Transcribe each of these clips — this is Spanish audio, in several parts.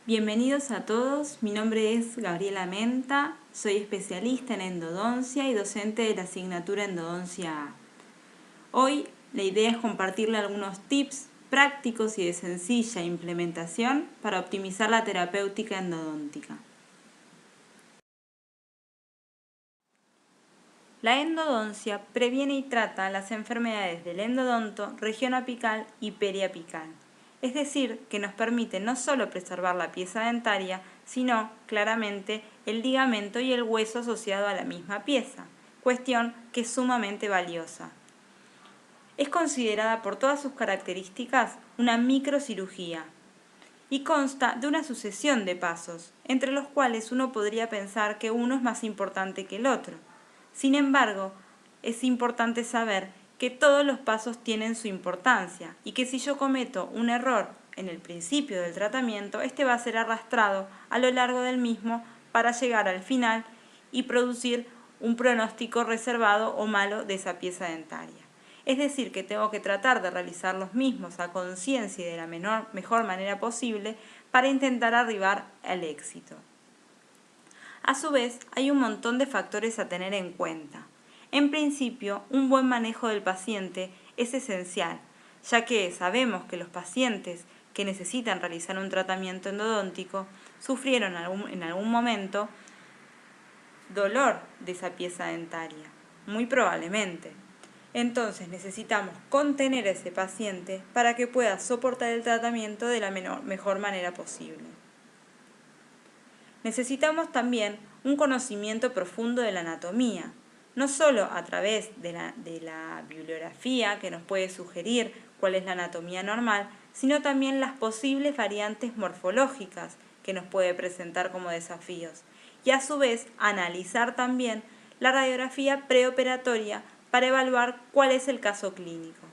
Bienvenidos a todos, mi nombre es Gabriela Menta, soy especialista en endodoncia y docente de la asignatura Endodoncia A. Hoy la idea es compartirle algunos tips prácticos y de sencilla implementación para optimizar la terapéutica endodóntica. La endodoncia previene y trata las enfermedades del endodonto, región apical y periapical. Es decir, que nos permite no solo preservar la pieza dentaria, sino, claramente, el ligamento y el hueso asociado a la misma pieza, cuestión que es sumamente valiosa. Es considerada por todas sus características una microcirugía y consta de una sucesión de pasos, entre los cuales uno podría pensar que uno es más importante que el otro. Sin embargo, es importante saber que todos los pasos tienen su importancia y que si yo cometo un error en el principio del tratamiento, este va a ser arrastrado a lo largo del mismo para llegar al final y producir un pronóstico reservado o malo de esa pieza dentaria. Es decir, que tengo que tratar de realizar los mismos a conciencia y de la mejor manera posible para intentar arribar al éxito. A su vez, hay un montón de factores a tener en cuenta. En principio, un buen manejo del paciente es esencial, ya que sabemos que los pacientes que necesitan realizar un tratamiento endodóntico sufrieron en algún momento dolor de esa pieza dentaria, muy probablemente. Entonces necesitamos contener a ese paciente para que pueda soportar el tratamiento de la mejor manera posible. Necesitamos también un conocimiento profundo de la anatomía, no solo a través de la bibliografía que nos puede sugerir cuál es la anatomía normal, sino también las posibles variantes morfológicas que nos puede presentar como desafíos, y a su vez analizar también la radiografía preoperatoria para evaluar cuál es el caso clínico.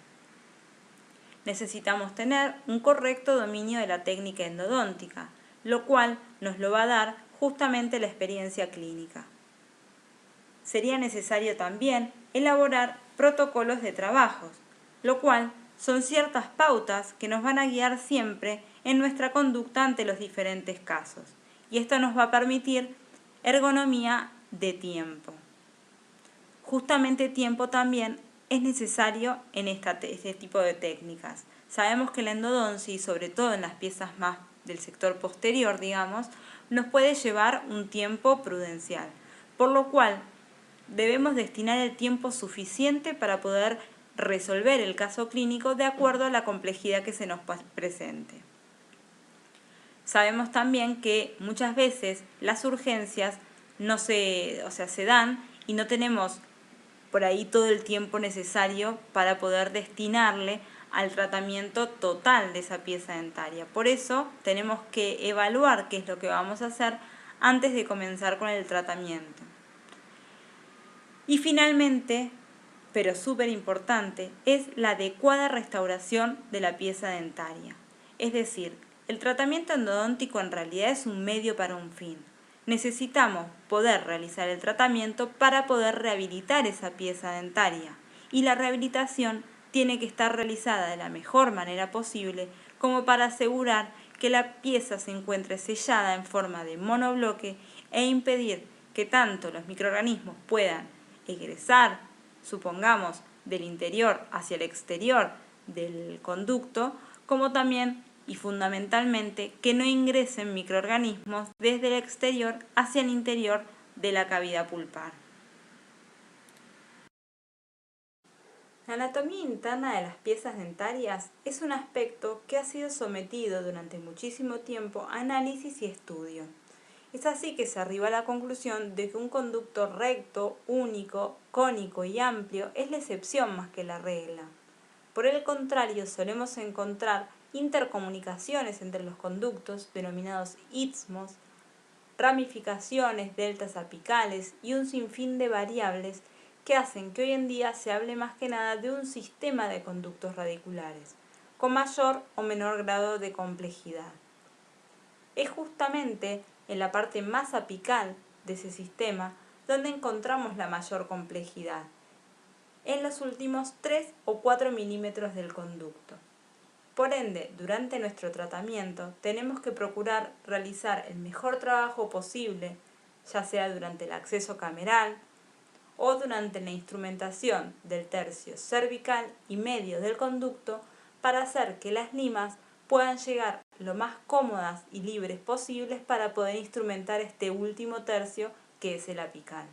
Necesitamos tener un correcto dominio de la técnica endodóntica, lo cual nos lo va a dar justamente la experiencia clínica. Sería necesario también elaborar protocolos de trabajos, lo cual son ciertas pautas que nos van a guiar siempre en nuestra conducta ante los diferentes casos. Y esto nos va a permitir ergonomía de tiempo. Justamente tiempo también es necesario en este tipo de técnicas. Sabemos que la endodoncia, y sobre todo en las piezas más del sector posterior, digamos, nos puede llevar un tiempo prudencial, por lo cual debemos destinar el tiempo suficiente para poder resolver el caso clínico de acuerdo a la complejidad que se nos presente. Sabemos también que muchas veces las urgencias se dan y no tenemos por ahí todo el tiempo necesario para poder destinarle al tratamiento total de esa pieza dentaria. Por eso tenemos que evaluar qué es lo que vamos a hacer antes de comenzar con el tratamiento. Y finalmente, pero súper importante, es la adecuada restauración de la pieza dentaria. Es decir, el tratamiento endodóntico en realidad es un medio para un fin. Necesitamos poder realizar el tratamiento para poder rehabilitar esa pieza dentaria. Y la rehabilitación tiene que estar realizada de la mejor manera posible como para asegurar que la pieza se encuentre sellada en forma de monobloque e impedir que tanto los microorganismos puedan egresar, supongamos, del interior hacia el exterior del conducto, como también y fundamentalmente que no ingresen microorganismos desde el exterior hacia el interior de la cavidad pulpar. La anatomía interna de las piezas dentarias es un aspecto que ha sido sometido durante muchísimo tiempo a análisis y estudio. Es así que se arriba a la conclusión de que un conducto recto, único, cónico y amplio es la excepción más que la regla. Por el contrario, solemos encontrar intercomunicaciones entre los conductos, denominados istmos, ramificaciones, deltas apicales y un sinfín de variables que hacen que hoy en día se hable más que nada de un sistema de conductos radiculares, con mayor o menor grado de complejidad. Es justamente en la parte más apical de ese sistema donde encontramos la mayor complejidad, en los últimos 3 o 4 milímetros del conducto. Por ende, durante nuestro tratamiento tenemos que procurar realizar el mejor trabajo posible, ya sea durante el acceso cameral o durante la instrumentación del tercio cervical y medio del conducto, para hacer que las limas puedan llegar lo más cómodas y libres posibles para poder instrumentar este último tercio que es el apical.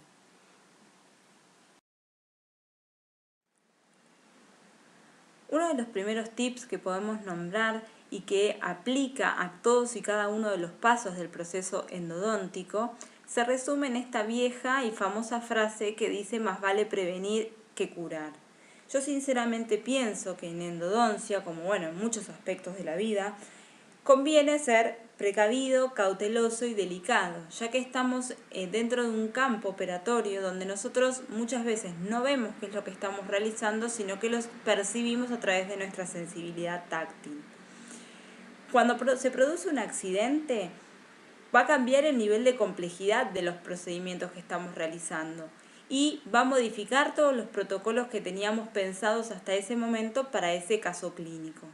Uno de los primeros tips que podemos nombrar y que aplica a todos y cada uno de los pasos del proceso endodóntico se resume en esta vieja y famosa frase que dice: más vale prevenir que curar. Yo sinceramente pienso que en endodoncia, como en muchos aspectos de la vida, conviene ser precavido, cauteloso y delicado, ya que estamos dentro de un campo operatorio donde nosotros muchas veces no vemos qué es lo que estamos realizando, sino que los percibimos a través de nuestra sensibilidad táctil. Cuando se produce un accidente, va a cambiar el nivel de complejidad de los procedimientos que estamos realizando y va a modificar todos los protocolos que teníamos pensados hasta ese momento para ese caso clínico.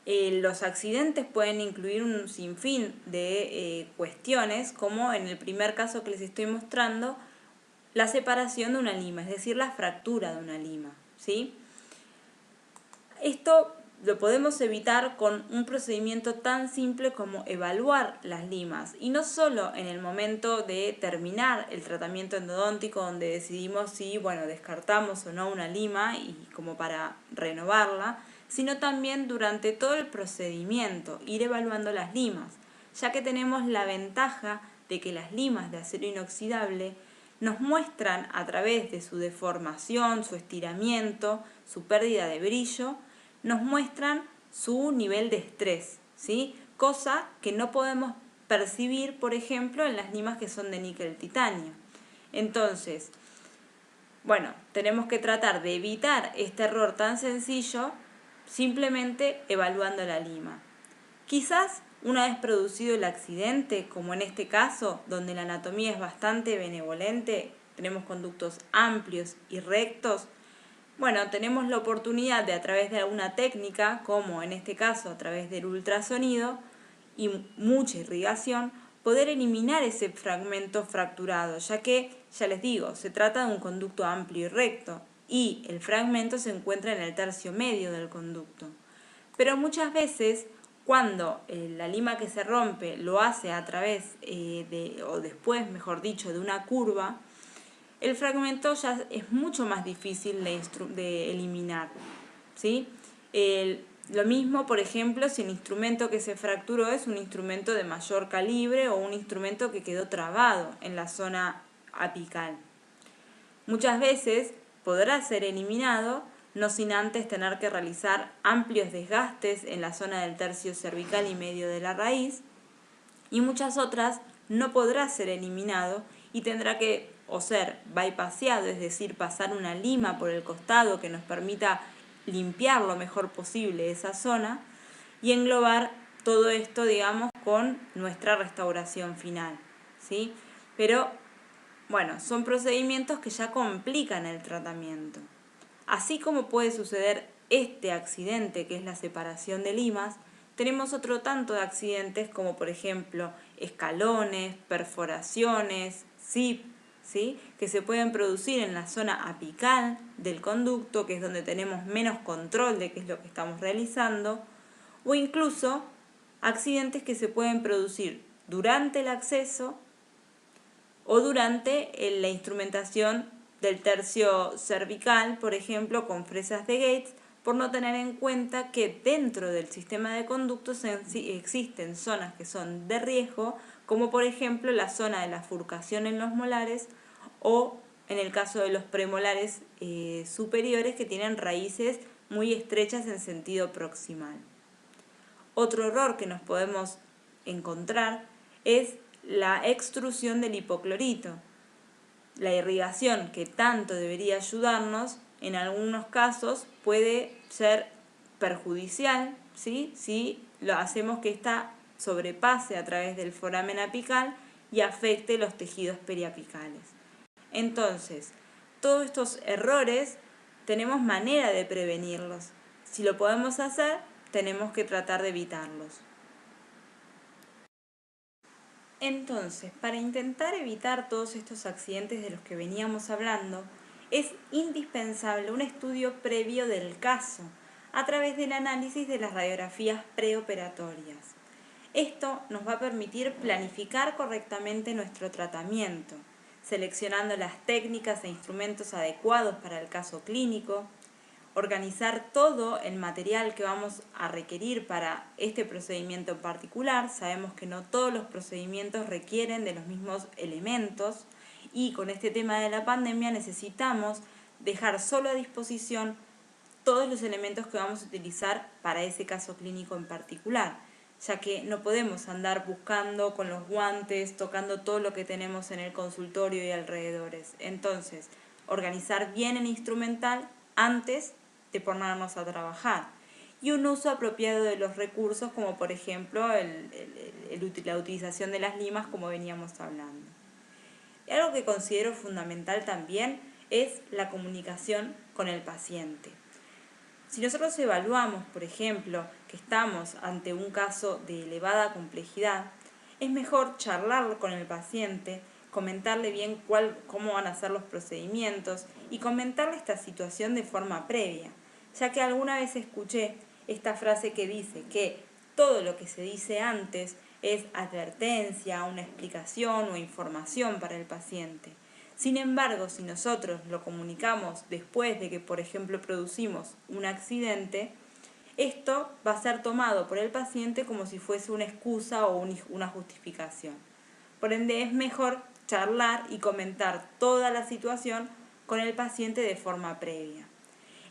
Los accidentes pueden incluir un sinfín de cuestiones, como en el primer caso que les estoy mostrando, la separación de una lima, es decir, la fractura de una lima, ¿sí? Esto lo podemos evitar con un procedimiento tan simple como evaluar las limas, y no solo en el momento de terminar el tratamiento endodóntico, donde decidimos si descartamos o no una lima y como para renovarla, sino también durante todo el procedimiento, ir evaluando las limas, ya que tenemos la ventaja de que las limas de acero inoxidable nos muestran a través de su deformación, su estiramiento, su pérdida de brillo, nos muestran su nivel de estrés, ¿sí? Cosa que no podemos percibir, por ejemplo, en las limas que son de níquel titanio. Entonces, tenemos que tratar de evitar este error tan sencillo simplemente evaluando la lima. Quizás una vez producido el accidente, como en este caso, donde la anatomía es bastante benevolente, tenemos conductos amplios y rectos, tenemos la oportunidad de, a través de alguna técnica, como en este caso a través del ultrasonido y mucha irrigación, poder eliminar ese fragmento fracturado, ya que, ya les digo, se trata de un conducto amplio y recto, y el fragmento se encuentra en el tercio medio del conducto. Pero muchas veces, cuando la lima que se rompe lo hace a través o después, mejor dicho, de una curva, el fragmento ya es mucho más difícil de eliminar, ¿sí? Lo mismo, por ejemplo, si el instrumento que se fracturó es un instrumento de mayor calibre o un instrumento que quedó trabado en la zona apical. Muchas veces podrá ser eliminado, no sin antes tener que realizar amplios desgastes en la zona del tercio cervical y medio de la raíz, y muchas otras no podrá ser eliminado y tendrá que ser bypaseado, es decir, pasar una lima por el costado que nos permita limpiar lo mejor posible esa zona y englobar todo esto, con nuestra restauración final, ¿sí? Pero son procedimientos que ya complican el tratamiento. Así como puede suceder este accidente, que es la separación de limas, tenemos otro tanto de accidentes como, por ejemplo, escalones, perforaciones, zip, ¿sí? Que se pueden producir en la zona apical del conducto, que es donde tenemos menos control de qué es lo que estamos realizando, o incluso accidentes que se pueden producir durante el acceso o durante la instrumentación del tercio cervical, por ejemplo, con fresas de Gates, por no tener en cuenta que dentro del sistema de conductos existen zonas que son de riesgo, como por ejemplo la zona de la furcación en los molares o en el caso de los premolares superiores, que tienen raíces muy estrechas en sentido proximal. Otro error que nos podemos encontrar es la extrusión del hipoclorito. La irrigación, que tanto debería ayudarnos, en algunos casos puede ser perjudicial, ¿sí? Si lo hacemos que ésta sobrepase a través del foramen apical y afecte los tejidos periapicales. Entonces, todos estos errores tenemos manera de prevenirlos, Si lo podemos hacer, tenemos que tratar de evitarlos. Entonces, para intentar evitar todos estos accidentes de los que veníamos hablando, es indispensable un estudio previo del caso, a través del análisis de las radiografías preoperatorias. Esto nos va a permitir planificar correctamente nuestro tratamiento, seleccionando las técnicas e instrumentos adecuados para el caso clínico, organizar todo el material que vamos a requerir para este procedimiento en particular. Sabemos que no todos los procedimientos requieren de los mismos elementos y con este tema de la pandemia necesitamos dejar solo a disposición todos los elementos que vamos a utilizar para ese caso clínico en particular, ya que no podemos andar buscando con los guantes, tocando todo lo que tenemos en el consultorio y alrededores. Entonces, organizar bien el instrumental antes de ponernos a trabajar. Y un uso apropiado de los recursos, como por ejemplo la utilización de las limas, como veníamos hablando. Y algo que considero fundamental también es la comunicación con el paciente. Si nosotros evaluamos, por ejemplo, que estamos ante un caso de elevada complejidad, es mejor charlar con el paciente, comentarle bien cómo van a ser los procedimientos y comentarle esta situación de forma previa, ya que alguna vez escuché esta frase que dice que todo lo que se dice antes es advertencia, una explicación o información para el paciente. Sin embargo, si nosotros lo comunicamos después de que, por ejemplo, producimos un accidente, esto va a ser tomado por el paciente como si fuese una excusa o una justificación. Por ende, es mejor charlar y comentar toda la situación con el paciente de forma previa.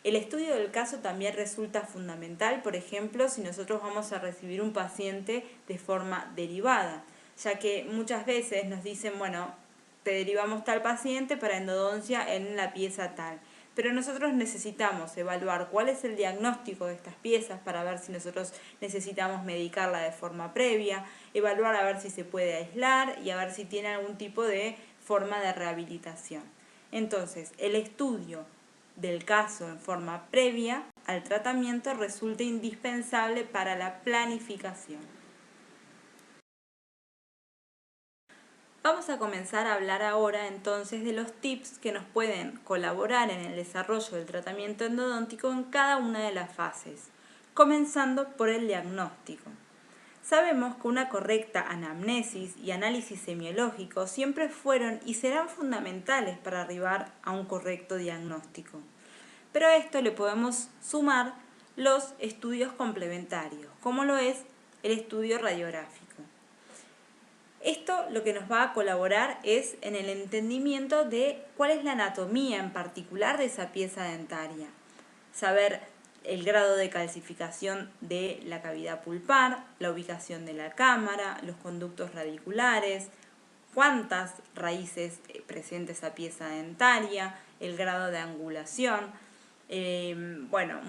El estudio del caso también resulta fundamental, por ejemplo, si nosotros vamos a recibir un paciente de forma derivada, ya que muchas veces nos dicen, bueno, te derivamos tal paciente para endodoncia en la pieza tal. Pero nosotros necesitamos evaluar cuál es el diagnóstico de estas piezas para ver si nosotros necesitamos medicarla de forma previa, evaluar a ver si se puede aislar y a ver si tiene algún tipo de forma de rehabilitación. Entonces, el estudio del caso en forma previa al tratamiento resulta indispensable para la planificación. Vamos a comenzar a hablar ahora entonces de los tips que nos pueden colaborar en el desarrollo del tratamiento endodóntico en cada una de las fases, comenzando por el diagnóstico. Sabemos que una correcta anamnesis y análisis semiológico siempre fueron y serán fundamentales para arribar a un correcto diagnóstico. Pero a esto le podemos sumar los estudios complementarios, como lo es el estudio radiográfico. Esto lo que nos va a colaborar es en el entendimiento de cuál es la anatomía en particular de esa pieza dentaria. Saber el grado de calcificación de la cavidad pulpar, la ubicación de la cámara, los conductos radiculares, cuántas raíces presenta esa pieza dentaria, el grado de angulación.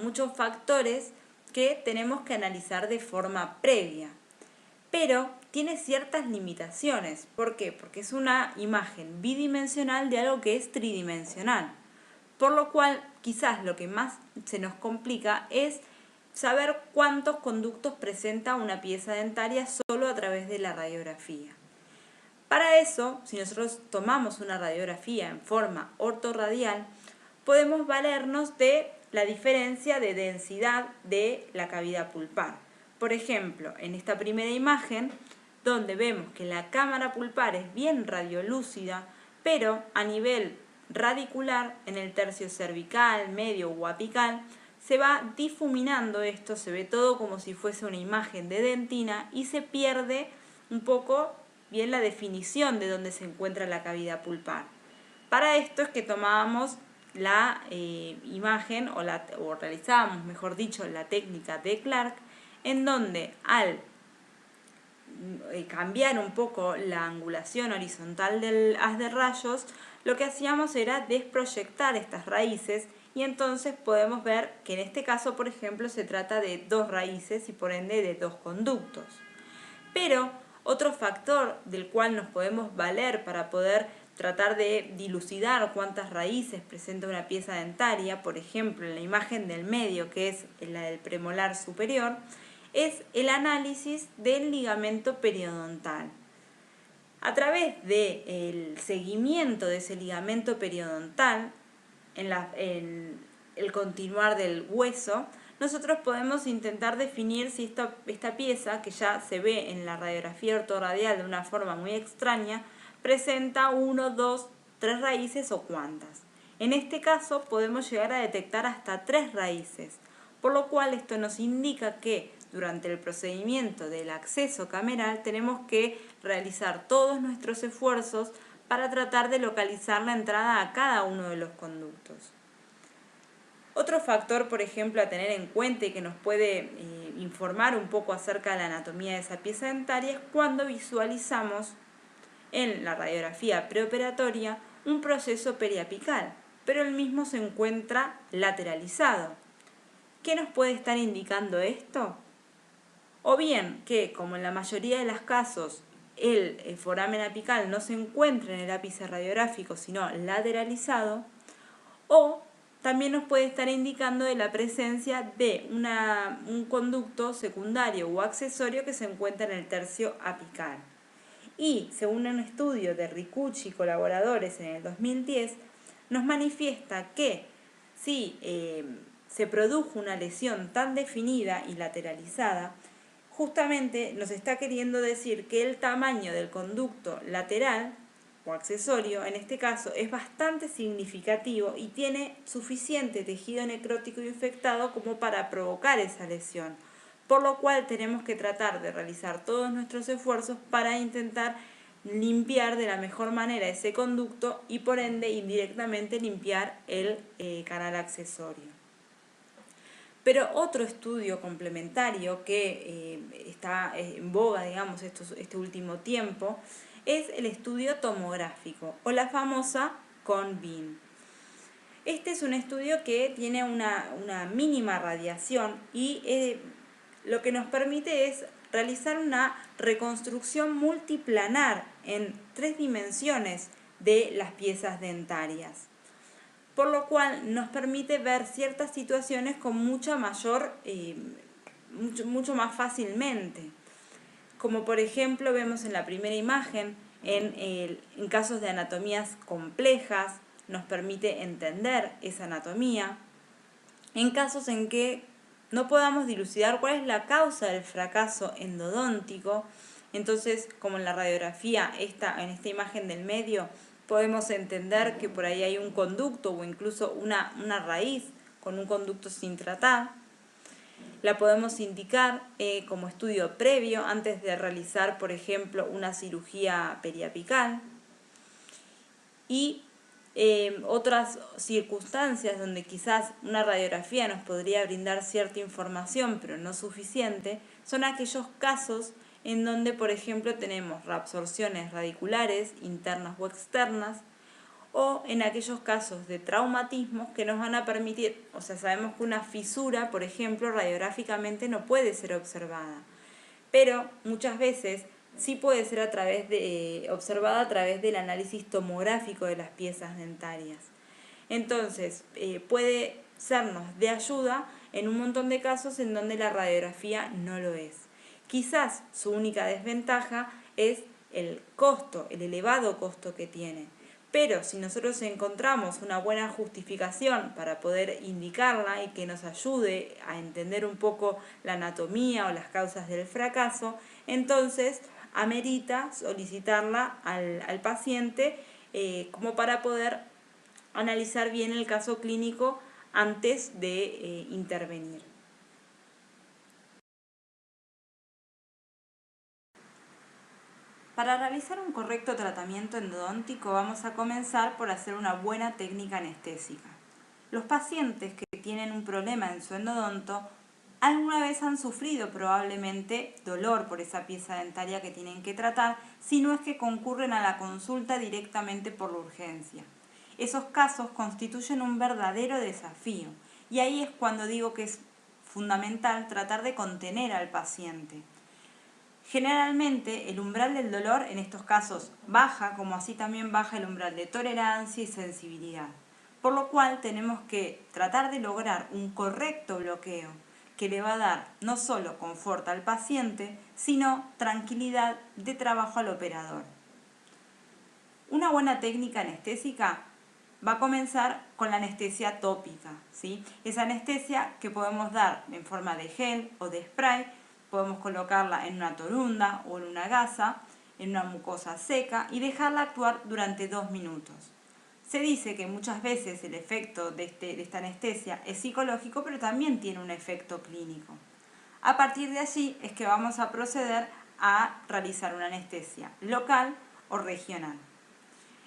Muchos factores que tenemos que analizar de forma previa. Pero tiene ciertas limitaciones. ¿Por qué? Porque es una imagen bidimensional de algo que es tridimensional. Por lo cual, quizás lo que más se nos complica es saber cuántos conductos presenta una pieza dentaria solo a través de la radiografía. Para eso, si nosotros tomamos una radiografía en forma ortorradial, podemos valernos de la diferencia de densidad de la cavidad pulpar. Por ejemplo, en esta primera imagen, donde vemos que la cámara pulpar es bien radiolúcida, pero a nivel radicular, en el tercio cervical, medio o apical, se va difuminando esto, se ve todo como si fuese una imagen de dentina y se pierde un poco bien la definición de dónde se encuentra la cavidad pulpar. Para esto es que tomábamos la imagen o realizábamos, mejor dicho, la técnica de Clark, en donde al cambiar un poco la angulación horizontal del haz de rayos, lo que hacíamos era desproyectar estas raíces y entonces podemos ver que en este caso, por ejemplo, se trata de dos raíces y por ende de dos conductos. Pero otro factor del cual nos podemos valer para poder tratar de dilucidar cuántas raíces presenta una pieza dentaria, por ejemplo, en la imagen del medio, que es la del premolar superior, es el análisis del ligamento periodontal. A través del seguimiento de ese ligamento periodontal, en el continuar del hueso, nosotros podemos intentar definir si esta pieza, que ya se ve en la radiografía ortorradial de una forma muy extraña, presenta 1, 2, 3 raíces o cuántas. En este caso podemos llegar a detectar hasta 3 raíces, por lo cual esto nos indica que durante el procedimiento del acceso cameral tenemos que realizar todos nuestros esfuerzos para tratar de localizar la entrada a cada uno de los conductos. Otro factor, por ejemplo, a tener en cuenta y que nos puede informar un poco acerca de la anatomía de esa pieza dentaria es cuando visualizamos en la radiografía preoperatoria un proceso periapical, pero el mismo se encuentra lateralizado. ¿Qué nos puede estar indicando esto? O bien que, como en la mayoría de los casos, el foramen apical no se encuentra en el ápice radiográfico, sino lateralizado, o también nos puede estar indicando de la presencia de un conducto secundario o accesorio que se encuentra en el tercio apical. Y, según un estudio de Ricucci y colaboradores en el 2010, nos manifiesta que si se produjo una lesión tan definida y lateralizada, justamente nos está queriendo decir que el tamaño del conducto lateral o accesorio, en este caso, es bastante significativo y tiene suficiente tejido necrótico infectado como para provocar esa lesión, por lo cual tenemos que tratar de realizar todos nuestros esfuerzos para intentar limpiar de la mejor manera ese conducto y por ende indirectamente limpiar el canal accesorio. Pero otro estudio complementario que está en boga, digamos, este último tiempo, es el estudio tomográfico o la famosa CONBIN. Este es un estudio que tiene una mínima radiación y lo que nos permite es realizar una reconstrucción multiplanar en 3 dimensiones de las piezas dentarias, por lo cual nos permite ver ciertas situaciones con mucho más fácilmente. Como por ejemplo vemos en la primera imagen, en casos de anatomías complejas, nos permite entender esa anatomía. En casos en que no podamos dilucidar cuál es la causa del fracaso endodóntico, entonces, como en la radiografía, en esta imagen del medio, podemos entender que por ahí hay un conducto o incluso una raíz con un conducto sin tratar. La podemos indicar como estudio previo antes de realizar, por ejemplo, una cirugía periapical. Y otras circunstancias donde quizás una radiografía nos podría brindar cierta información, pero no suficiente, son aquellos casos en donde, por ejemplo, tenemos reabsorciones radiculares, internas o externas, o en aquellos casos de traumatismos que nos van a permitir, o sea, sabemos que una fisura, por ejemplo, radiográficamente no puede ser observada, pero muchas veces sí puede ser observada a través del análisis tomográfico de las piezas dentarias. Entonces, puede sernos de ayuda en un montón de casos en donde la radiografía no lo es. Quizás su única desventaja es el costo, el elevado costo que tiene. Pero si nosotros encontramos una buena justificación para poder indicarla y que nos ayude a entender un poco la anatomía o las causas del fracaso, entonces amerita solicitarla al paciente como para poder analizar bien el caso clínico antes de intervenir. Para realizar un correcto tratamiento endodóntico vamos a comenzar por hacer una buena técnica anestésica. Los pacientes que tienen un problema en su endodonto alguna vez han sufrido probablemente dolor por esa pieza dentaria que tienen que tratar, si no es que concurren a la consulta directamente por la urgencia. Esos casos constituyen un verdadero desafío y ahí es cuando digo que es fundamental tratar de contener al paciente. Generalmente el umbral del dolor en estos casos baja, como así también baja el umbral de tolerancia y sensibilidad. Por lo cual tenemos que tratar de lograr un correcto bloqueo que le va a dar no solo confort al paciente, sino tranquilidad de trabajo al operador. Una buena técnica anestésica va a comenzar con la anestesia tópica, ¿sí? Esa anestesia que podemos dar en forma de gel o de spray, podemos colocarla en una torunda o en una gasa, en una mucosa seca y dejarla actuar durante 2 minutos. Se dice que muchas veces el efecto de esta anestesia es psicológico, pero también tiene un efecto clínico. A partir de allí es que vamos a proceder a realizar una anestesia local o regional.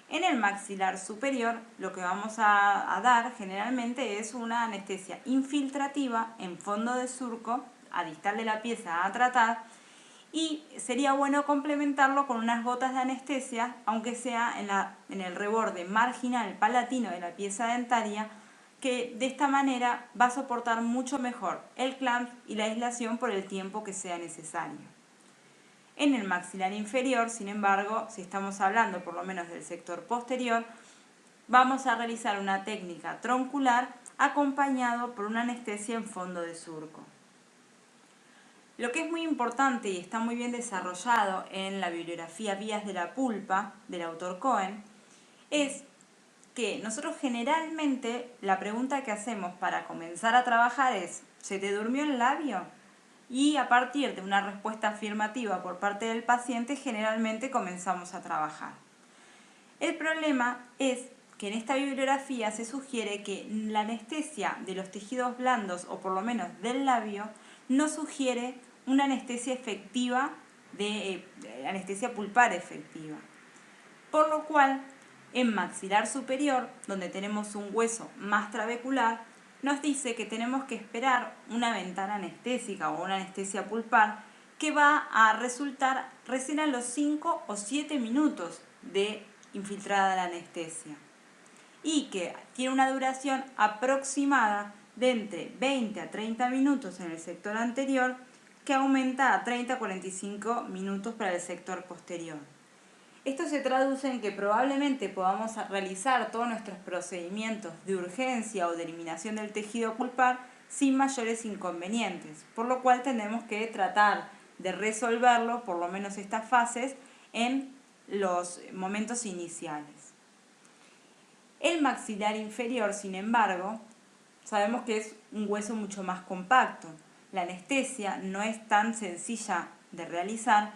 En el maxilar superior lo que vamos a dar generalmente es una anestesia infiltrativa en fondo de surco, a distal de la pieza a tratar, y sería bueno complementarlo con unas gotas de anestesia, aunque sea en el reborde marginal palatino de la pieza dentaria, que de esta manera va a soportar mucho mejor el clamp y la aislación por el tiempo que sea necesario. En el maxilar inferior, sin embargo, si estamos hablando por lo menos del sector posterior, vamos a realizar una técnica troncular acompañado por una anestesia en fondo de surco. Lo que es muy importante y está muy bien desarrollado en la bibliografía Vías de la Pulpa del autor Cohen es que nosotros generalmente la pregunta que hacemos para comenzar a trabajar es ¿se te durmió el labio? Y a partir de una respuesta afirmativa por parte del paciente generalmente comenzamos a trabajar. El problema es que en esta bibliografía se sugiere que la anestesia de los tejidos blandos o por lo menos del labio no sugiere una anestesia efectiva, anestesia pulpar efectiva. Por lo cual, en maxilar superior, donde tenemos un hueso más trabecular, nos dice que tenemos que esperar una ventana anestésica o una anestesia pulpar que va a resultar recién a los 5 o 7 minutos de infiltrada la anestesia y que tiene una duración aproximada de entre 20 a 30 minutos en el sector anterior, que aumenta a 30 a 45 minutos para el sector posterior. Esto se traduce en que probablemente podamos realizar todos nuestros procedimientos de urgencia o de eliminación del tejido pulpar sin mayores inconvenientes, por lo cual tenemos que tratar de resolverlo, por lo menos estas fases, en los momentos iniciales. El maxilar inferior, sin embargo, sabemos que es un hueso mucho más compacto. La anestesia no es tan sencilla de realizar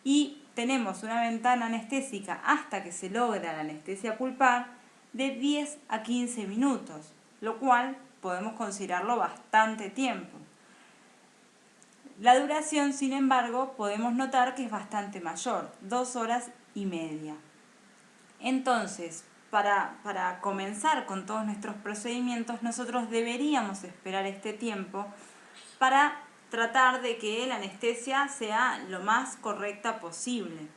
y tenemos una ventana anestésica hasta que se logra la anestesia pulpar de 10 a 15 minutos, lo cual podemos considerarlo bastante tiempo. La duración, sin embargo, podemos notar que es bastante mayor, 2 horas y media. Entonces, para comenzar con todos nuestros procedimientos, nosotros deberíamos esperar este tiempo para tratar de que la anestesia sea lo más correcta posible.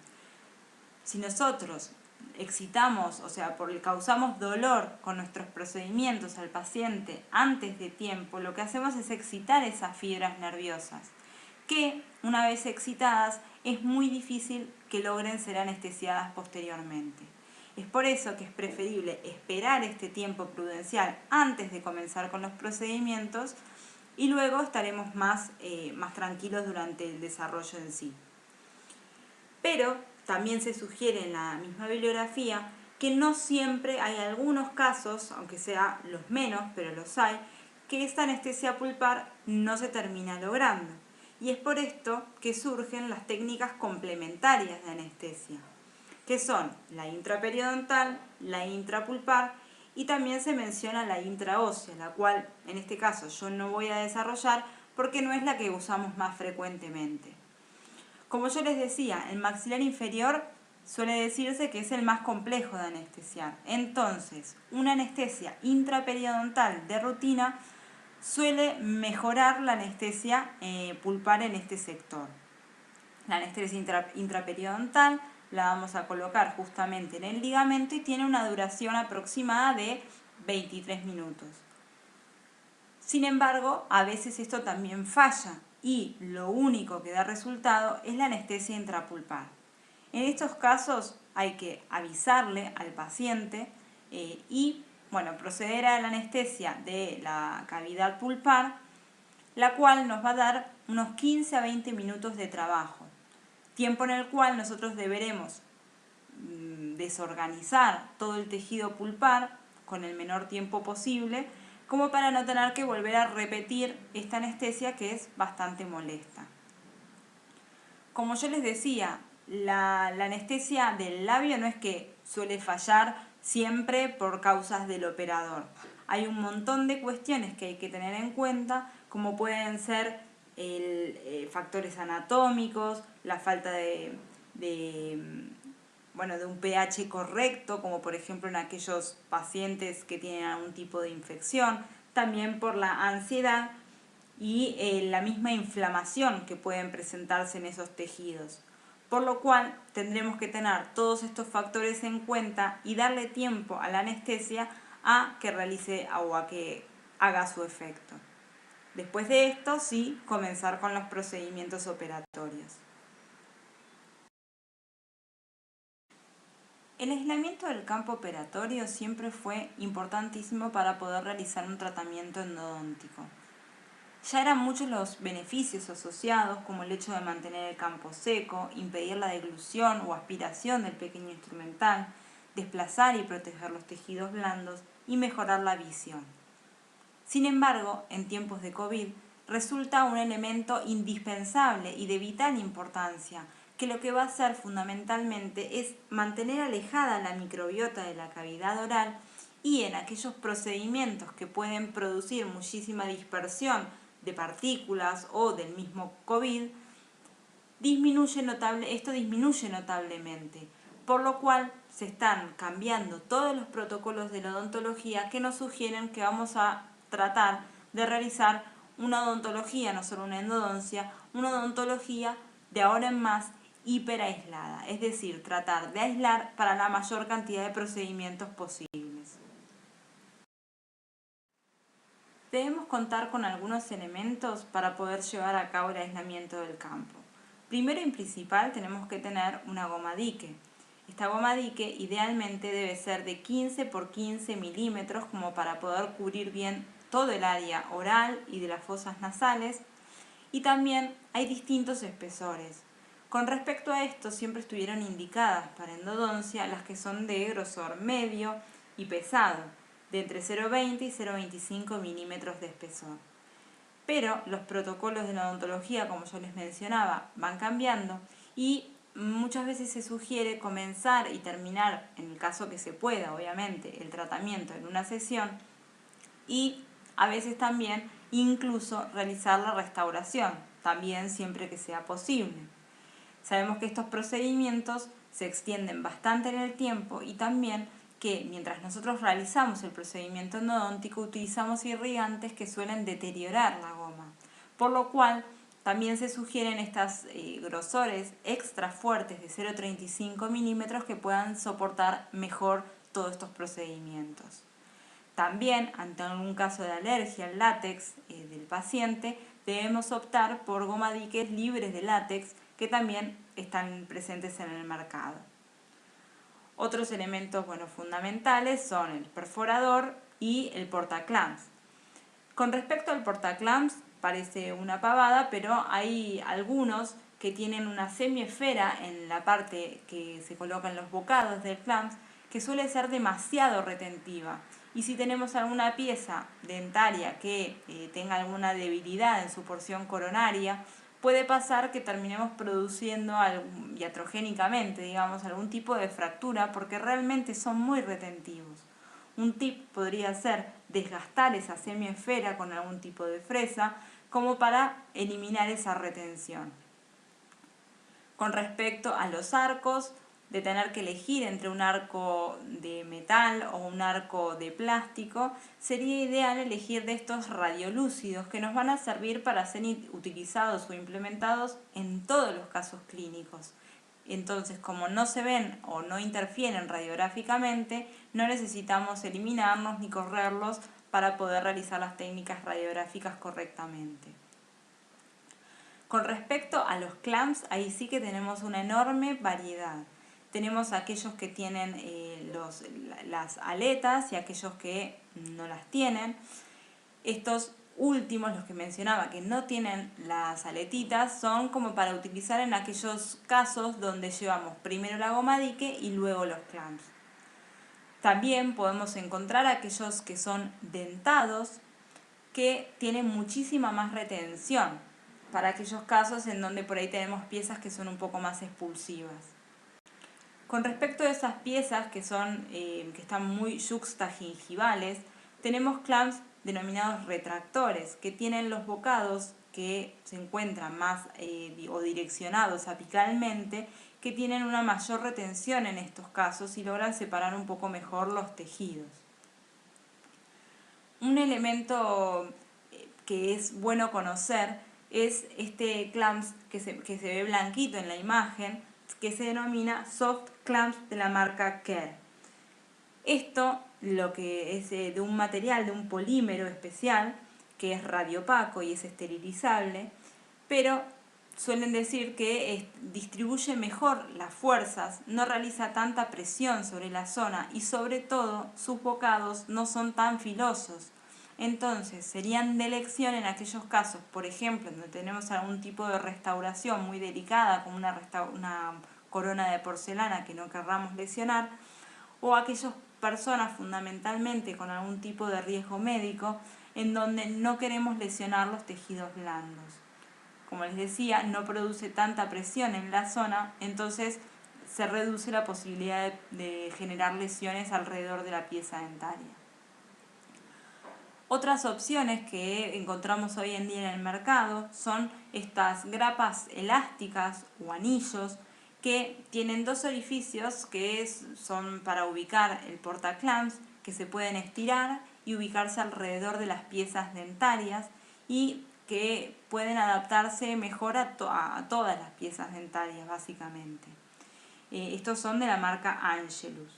Si nosotros excitamos, o sea, causamos dolor con nuestros procedimientos al paciente antes de tiempo, lo que hacemos es excitar esas fibras nerviosas, que una vez excitadas es muy difícil que logren ser anestesiadas posteriormente. Es por eso que es preferible esperar este tiempo prudencial antes de comenzar con los procedimientos y luego estaremos más tranquilos durante el desarrollo en sí. Pero también se sugiere en la misma bibliografía que no siempre hay algunos casos, aunque sean los menos, pero los hay, que esta anestesia pulpar no se termina logrando. Y es por esto que surgen las técnicas complementarias de anestesia, que son la intraperiodontal, la intrapulpar y también se menciona la intraósea, la cual en este caso yo no voy a desarrollar porque no es la que usamos más frecuentemente. Como yo les decía, el maxilar inferior suele decirse que es el más complejo de anestesiar. Entonces, una anestesia intraperiodontal de rutina suele mejorar la anestesia pulpar en este sector. La anestesia intraperiodontal la vamos a colocar justamente en el ligamento y tiene una duración aproximada de 23 minutos. Sin embargo, a veces esto también falla y lo único que da resultado es la anestesia intrapulpar. En estos casos hay que avisarle al paciente y proceder a la anestesia de la cavidad pulpar, la cual nos va a dar unos 15 a 20 minutos de trabajo, tiempo en el cual nosotros deberemos desorganizar todo el tejido pulpar con el menor tiempo posible, como para no tener que volver a repetir esta anestesia que es bastante molesta. Como yo les decía, la anestesia del labio no es que suele fallar siempre por causas del operador. Hay un montón de cuestiones que hay que tener en cuenta, como pueden ser factores anatómicos, la falta de un pH correcto, como por ejemplo en aquellos pacientes que tienen algún tipo de infección, también por la ansiedad y la misma inflamación que pueden presentarse en esos tejidos. Por lo cual tendremos que tener todos estos factores en cuenta y darle tiempo a la anestesia a que realice o a que haga su efecto. Después de esto, sí, comenzar con los procedimientos operatorios. El aislamiento del campo operatorio siempre fue importantísimo para poder realizar un tratamiento endodóntico. Ya eran muchos los beneficios asociados, como el hecho de mantener el campo seco, impedir la deglución o aspiración del pequeño instrumental, desplazar y proteger los tejidos blandos y mejorar la visión. Sin embargo, en tiempos de COVID, resulta un elemento indispensable y de vital importancia, que lo que va a hacer fundamentalmente es mantener alejada la microbiota de la cavidad oral y en aquellos procedimientos que pueden producir muchísima dispersión de partículas o del mismo COVID, esto disminuye notablemente, por lo cual se están cambiando todos los protocolos de la odontología que nos sugieren que vamos a tratar de realizar una odontología, no solo una endodoncia, una odontología de ahora en más hiperaislada, es decir, tratar de aislar para la mayor cantidad de procedimientos posibles. Debemos contar con algunos elementos para poder llevar a cabo el aislamiento del campo. Primero y principal tenemos que tener una goma dique. Esta goma dique idealmente debe ser de 15 por 15 milímetros como para poder cubrir bien todo el área oral y de las fosas nasales, y también hay distintos espesores. Con respecto a esto siempre estuvieron indicadas para endodoncia las que son de grosor medio y pesado, de entre 0,20 y 0,25 milímetros de espesor. Pero los protocolos de la odontología, como yo les mencionaba, van cambiando y muchas veces se sugiere comenzar y terminar, en el caso que se pueda, obviamente, el tratamiento en una sesión y a veces también incluso realizar la restauración, también siempre que sea posible. Sabemos que estos procedimientos se extienden bastante en el tiempo y también que mientras nosotros realizamos el procedimiento endodóntico utilizamos irrigantes que suelen deteriorar la goma, por lo cual también se sugieren estos grosores extra fuertes de 0,35 milímetros que puedan soportar mejor todos estos procedimientos. También, ante algún caso de alergia al látex del paciente, debemos optar por goma diques libres de látex que también están presentes en el mercado. Otros elementos fundamentales son el perforador y el portaclamps. Con respecto al portaclamps, parece una pavada, pero hay algunos que tienen una semiesfera en la parte que se coloca en los bocados del clamps que suele ser demasiado retentiva. Y si tenemos alguna pieza dentaria que tenga alguna debilidad en su porción coronaria, puede pasar que terminemos produciendo iatrogénicamente, digamos, algún tipo de fractura porque realmente son muy retentivos. Un tip podría ser desgastar esa semiesfera con algún tipo de fresa como para eliminar esa retención. Con respecto a los arcos, de tener que elegir entre un arco de metal o un arco de plástico, sería ideal elegir de estos radiolúcidos que nos van a servir para ser utilizados o implementados en todos los casos clínicos. Entonces, como no se ven o no interfieren radiográficamente, no necesitamos eliminarlos ni correrlos para poder realizar las técnicas radiográficas correctamente. Con respecto a los clamps, ahí sí que tenemos una enorme variedad. Tenemos aquellos que tienen las aletas y aquellos que no las tienen. Estos últimos, los que mencionaba, que no tienen las aletitas, son como para utilizar en aquellos casos donde llevamos primero la goma dique y luego los clamps. También podemos encontrar aquellos que son dentados, que tienen muchísima más retención, para aquellos casos en donde por ahí tenemos piezas que son un poco más expulsivas. Con respecto a esas piezas que están muy yuxtagingivales, tenemos clamps denominados retractores, que tienen los bocados que se encuentran más o direccionados apicalmente, que tienen una mayor retención en estos casos y logran separar un poco mejor los tejidos. Un elemento que es bueno conocer es este clamps que se ve blanquito en la imagen, que se denomina soft clamps de la marca Kerr. Esto lo que es de un material, de un polímero especial, que es radiopaco y es esterilizable, pero suelen decir que distribuye mejor las fuerzas, no realiza tanta presión sobre la zona y sobre todo sus bocados no son tan filosos. Entonces serían de elección en aquellos casos, por ejemplo, donde tenemos algún tipo de restauración muy delicada, como una corona de porcelana que no querramos lesionar, o aquellas personas fundamentalmente con algún tipo de riesgo médico en donde no queremos lesionar los tejidos blandos. Como les decía, no produce tanta presión en la zona, entonces se reduce la posibilidad de generar lesiones alrededor de la pieza dentaria. Otras opciones que encontramos hoy en día en el mercado son estas grapas elásticas o anillos que tienen dos orificios que son para ubicar el portaclamps, que se pueden estirar y ubicarse alrededor de las piezas dentarias y que pueden adaptarse mejor a todas las piezas dentarias básicamente. Estos son de la marca Angelus.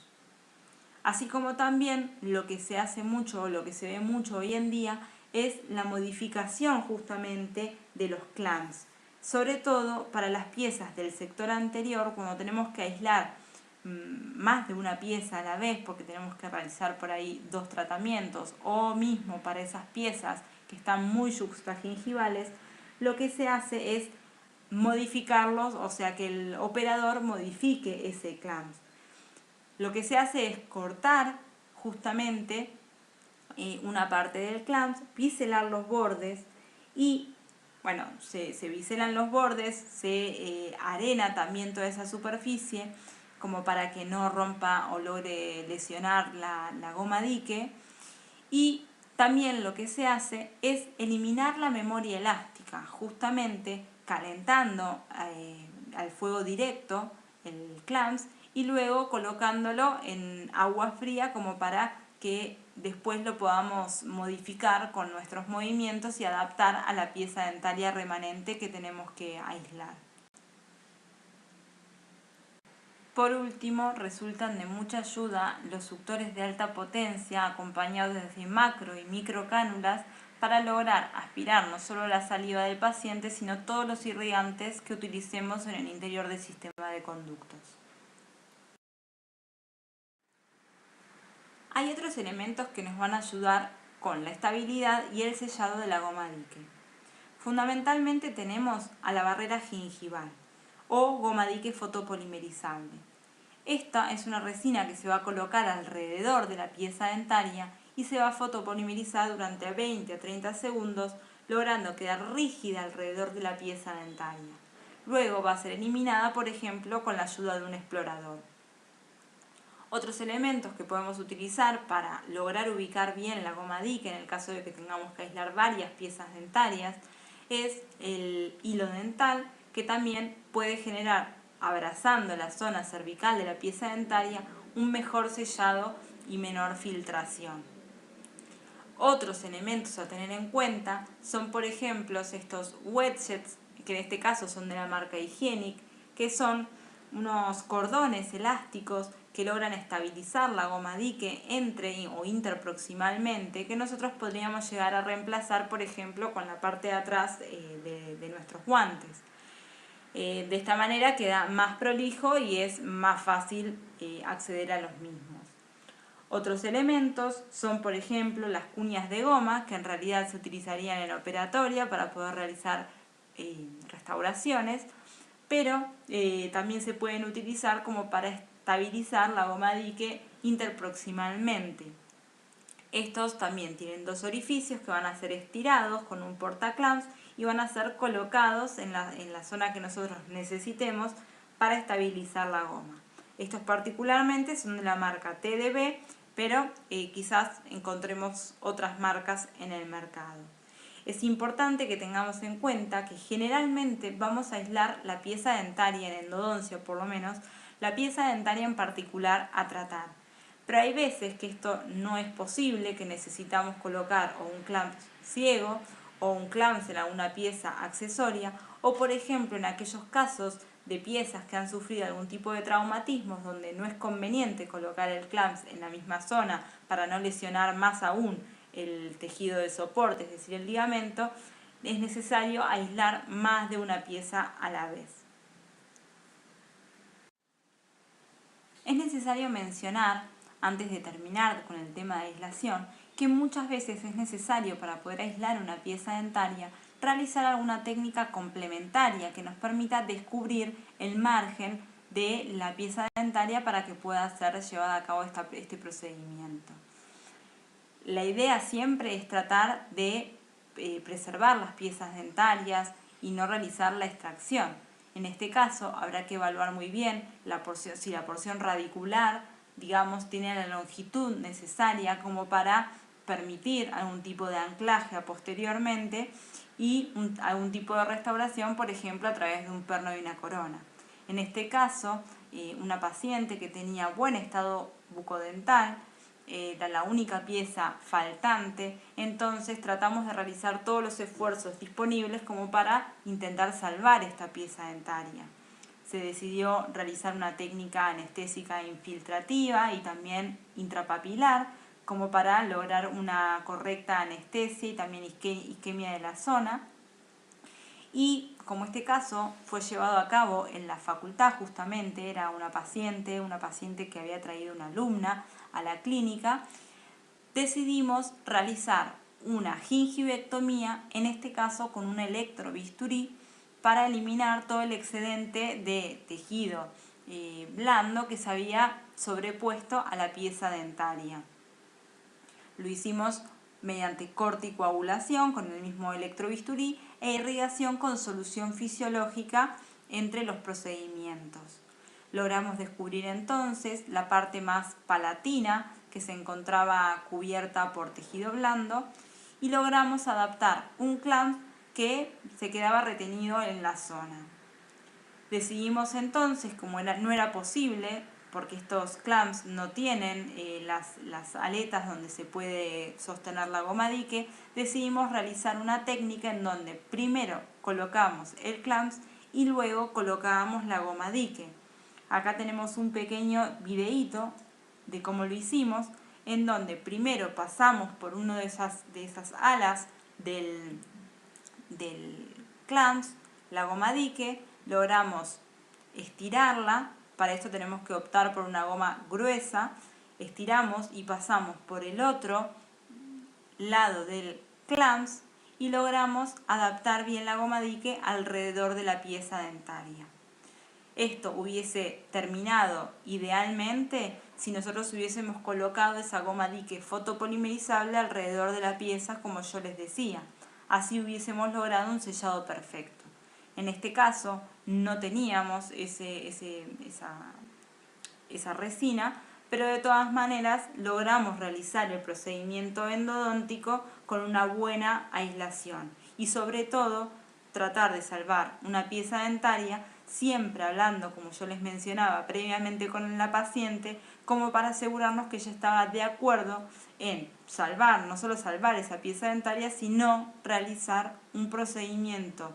Así como también lo que se hace mucho o lo que se ve mucho hoy en día es la modificación justamente de los clamps, sobre todo para las piezas del sector anterior cuando tenemos que aislar más de una pieza a la vez porque tenemos que realizar por ahí 2 tratamientos o mismo para esas piezas que están muy yuxtagingivales, lo que se hace es modificarlos, o sea que el operador modifique ese clamp. Lo que se hace es cortar justamente una parte del clamp, biselar los bordes y, bueno, se biselan los bordes, se arena también toda esa superficie como para que no rompa o logre lesionar la goma dique. Y también lo que se hace es eliminar la memoria elástica, justamente calentando al fuego directo el clamps y luego colocándolo en agua fría como para que después lo podamos modificar con nuestros movimientos y adaptar a la pieza dentaria remanente que tenemos que aislar. Por último, resultan de mucha ayuda los suctores de alta potencia acompañados de macro y micro cánulas para lograr aspirar no solo la saliva del paciente, sino todos los irrigantes que utilicemos en el interior del sistema de conductos. Hay otros elementos que nos van a ayudar con la estabilidad y el sellado de la goma dique. Fundamentalmente tenemos a la barrera gingival o goma dique fotopolimerizable. Esta es una resina que se va a colocar alrededor de la pieza dentaria y se va a fotopolimerizar durante 20 a 30 segundos, logrando quedar rígida alrededor de la pieza dentaria. Luego va a ser eliminada, por ejemplo, con la ayuda de un explorador. Otros elementos que podemos utilizar para lograr ubicar bien la goma dique en el caso de que tengamos que aislar varias piezas dentarias es el hilo dental, que también puede generar, abrazando la zona cervical de la pieza dentaria, un mejor sellado y menor filtración. Otros elementos a tener en cuenta son, por ejemplo, estos wedgets, que en este caso son de la marca Hygienic, que son unos cordones elásticos que logran estabilizar la goma dique entre o interproximalmente, que nosotros podríamos llegar a reemplazar, por ejemplo, con la parte de atrás de nuestros guantes. De esta manera queda más prolijo y es más fácil acceder a los mismos. Otros elementos son, por ejemplo, las cuñas de goma, que en realidad se utilizarían en operatoria para poder realizar restauraciones, pero también se pueden utilizar como para estabilizar la goma dique interproximalmente. Estos también tienen dos orificios que van a ser estirados con un portaclamps y van a ser colocados en la zona que nosotros necesitemos para estabilizar la goma. Estos particularmente son de la marca TDB, pero quizás encontremos otras marcas en el mercado. Es importante que tengamos en cuenta que generalmente vamos a aislar la pieza dentaria, en endodoncia por lo menos, la pieza dentaria en particular a tratar. Pero hay veces que esto no es posible, que necesitamos colocar o un clamp ciego o un clamp en alguna pieza accesoria, o por ejemplo en aquellos casos de piezas que han sufrido algún tipo de traumatismos donde no es conveniente colocar el clamp en la misma zona para no lesionar más aún el tejido de soporte, es decir, el ligamento, es necesario aislar más de una pieza a la vez. Es necesario mencionar, antes de terminar con el tema de aislación, que muchas veces es necesario para poder aislar una pieza dentaria realizar alguna técnica complementaria que nos permita descubrir el margen de la pieza dentaria para que pueda ser llevada a cabo este procedimiento. La idea siempre es tratar de preservar las piezas dentarias y no realizar la extracción. En este caso habrá que evaluar muy bien si la porción radicular, digamos, tiene la longitud necesaria como para permitir algún tipo de anclaje posteriormente y algún tipo de restauración, por ejemplo, a través de un perno y una corona. En este caso, una paciente que tenía buen estado bucodental, era la única pieza faltante, entonces tratamos de realizar todos los esfuerzos disponibles como para intentar salvar esta pieza dentaria. Se decidió realizar una técnica anestésica infiltrativa y también intrapapilar como para lograr una correcta anestesia y también isquemia de la zona. Y como este caso fue llevado a cabo en la facultad, justamente era una paciente que había traído una alumna a la clínica, decidimos realizar una gingivectomía, en este caso con un electrobisturí, para eliminar todo el excedente de tejido blando que se había sobrepuesto a la pieza dentaria. Lo hicimos mediante corte y coagulación con el mismo electrobisturí e irrigación con solución fisiológica entre los procedimientos. Logramos descubrir entonces la parte más palatina que se encontraba cubierta por tejido blando y logramos adaptar un clamp que se quedaba retenido en la zona. Decidimos entonces, como no era posible, porque estos clamps no tienen las aletas donde se puede sostener la goma dique, decidimos realizar una técnica en donde primero colocamos el clamp y luego colocábamos la goma dique. Acá tenemos un pequeño videíto de cómo lo hicimos, en donde primero pasamos por una de esas alas del clamp, la goma dique, logramos estirarla. Para esto tenemos que optar por una goma gruesa, estiramos y pasamos por el otro lado del clamp y logramos adaptar bien la goma dique alrededor de la pieza dentaria. Esto hubiese terminado idealmente si nosotros hubiésemos colocado esa goma dique fotopolimerizable alrededor de la pieza, como yo les decía. Así hubiésemos logrado un sellado perfecto. En este caso no teníamos esa resina, pero de todas maneras logramos realizar el procedimiento endodóntico con una buena aislación y sobre todo tratar de salvar una pieza dentaria, siempre hablando, como yo les mencionaba previamente con la paciente, como para asegurarnos que ella estaba de acuerdo en salvar, no solo salvar esa pieza dentaria, sino realizar un procedimiento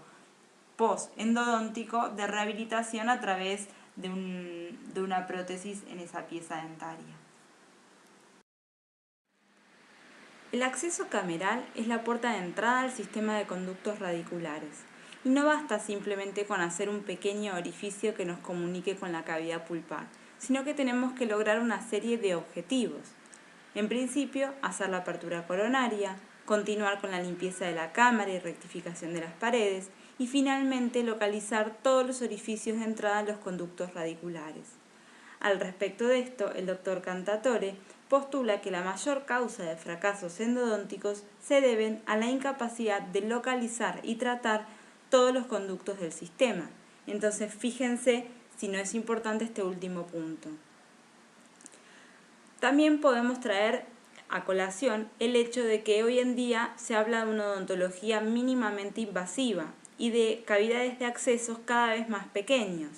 post-endodóntico de rehabilitación a través de una prótesis en esa pieza dentaria. El acceso cameral es la puerta de entrada al sistema de conductos radiculares, y no basta simplemente con hacer un pequeño orificio que nos comunique con la cavidad pulpar, sino que tenemos que lograr una serie de objetivos. En principio, hacer la apertura coronaria, continuar con la limpieza de la cámara y rectificación de las paredes, y finalmente localizar todos los orificios de entrada en los conductos radiculares. Al respecto de esto, el doctor Cantatore postula que la mayor causa de fracasos endodónticos se deben a la incapacidad de localizar y tratar todos los conductos del sistema. Entonces, fíjense si no es importante este último punto. También podemos traer a colación el hecho de que hoy en día se habla de una odontología mínimamente invasiva y de cavidades de accesos cada vez más pequeños.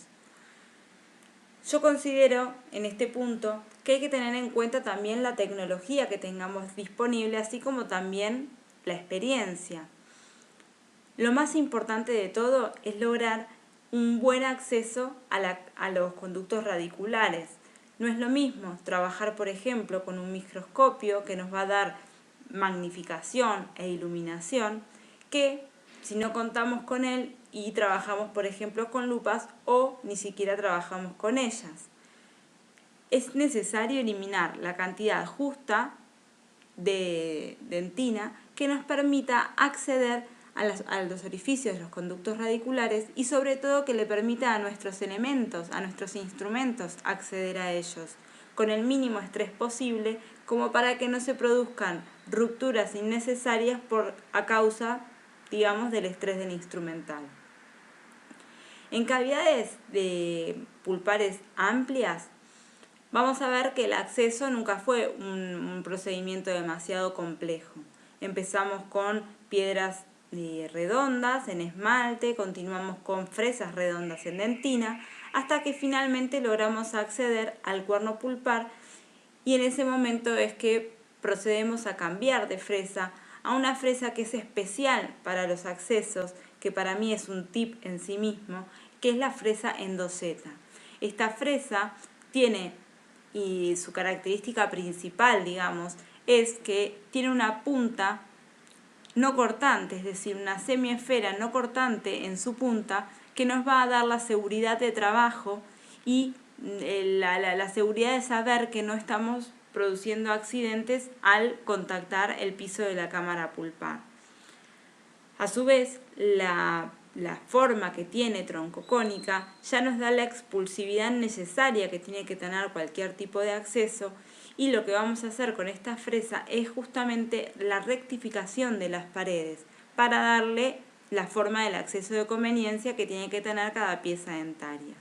Yo considero en este punto que hay que tener en cuenta también la tecnología que tengamos disponible, así como también la experiencia. Lo más importante de todo es lograr un buen acceso a los conductos radiculares. No es lo mismo trabajar, por ejemplo, con un microscopio que nos va a dar magnificación e iluminación, que si no contamos con él y trabajamos, por ejemplo, con lupas o ni siquiera trabajamos con ellas. Es necesario eliminar la cantidad justa de dentina que nos permita acceder a los orificios de los conductos radiculares y sobre todo que le permita a nuestros elementos, a nuestros instrumentos acceder a ellos con el mínimo estrés posible, como para que no se produzcan rupturas innecesarias a causa, digamos, del estrés del instrumental. En cavidades de pulpares amplias, vamos a ver que el acceso nunca fue un procedimiento demasiado complejo. Empezamos con piedras redondas en esmalte, continuamos con fresas redondas en dentina, hasta que finalmente logramos acceder al cuerno pulpar, y en ese momento es que procedemos a cambiar de fresa a una fresa que es especial para los accesos, que para mí es un tip en sí mismo, que es la fresa endoseta. Esta fresa tiene, y su característica principal, digamos, es que tiene una punta no cortante, es decir, una semiesfera no cortante en su punta, que nos va a dar la seguridad de trabajo y la seguridad de saber que no estamos produciendo accidentes al contactar el piso de la cámara pulpar. A su vez, la forma que tiene troncocónica ya nos da la expulsividad necesaria que tiene que tener cualquier tipo de acceso, y lo que vamos a hacer con esta fresa es justamente la rectificación de las paredes para darle la forma del acceso de conveniencia que tiene que tener cada pieza dentaria.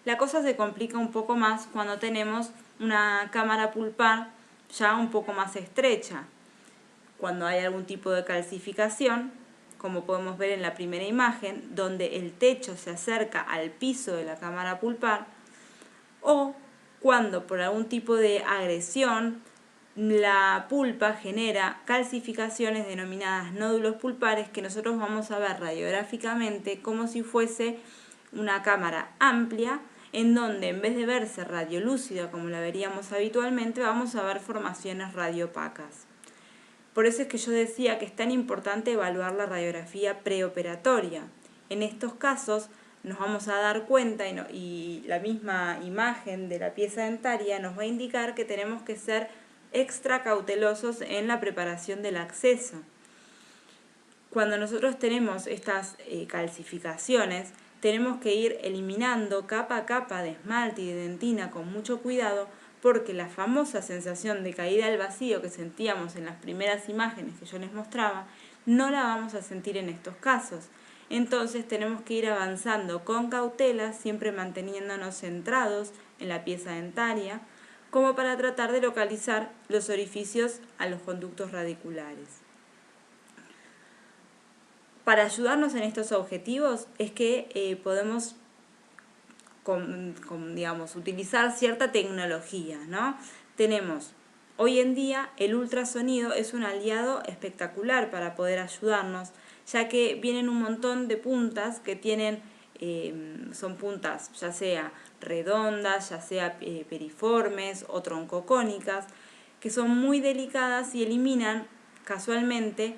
La cosa se complica un poco más cuando tenemos una cámara pulpar ya un poco más estrecha, cuando hay algún tipo de calcificación, como podemos ver en la primera imagen, donde el techo se acerca al piso de la cámara pulpar, o cuando por algún tipo de agresión la pulpa genera calcificaciones denominadas nódulos pulpares, que nosotros vamos a ver radiográficamente como si fuese una cámara amplia, en donde en vez de verse radiolúcida como la veríamos habitualmente, vamos a ver formaciones radiopacas. Por eso es que yo decía que es tan importante evaluar la radiografía preoperatoria. En estos casos nos vamos a dar cuenta y la misma imagen de la pieza dentaria nos va a indicar que tenemos que ser extra cautelosos en la preparación del acceso. Cuando nosotros tenemos estas calcificaciones, tenemos que ir eliminando capa a capa de esmalte y de dentina con mucho cuidado, porque la famosa sensación de caída al vacío que sentíamos en las primeras imágenes que yo les mostraba, no la vamos a sentir en estos casos. Entonces tenemos que ir avanzando con cautela, siempre manteniéndonos centrados en la pieza dentaria, como para tratar de localizar los orificios a los conductos radiculares. Para ayudarnos en estos objetivos es que podemos digamos, utilizar cierta tecnología, ¿no? Tenemos, hoy en día, el ultrasonido es un aliado espectacular para poder ayudarnos, ya que vienen un montón de puntas que tienen son puntas ya sea redondas, ya sea periformes o troncocónicas, que son muy delicadas y eliminan casualmente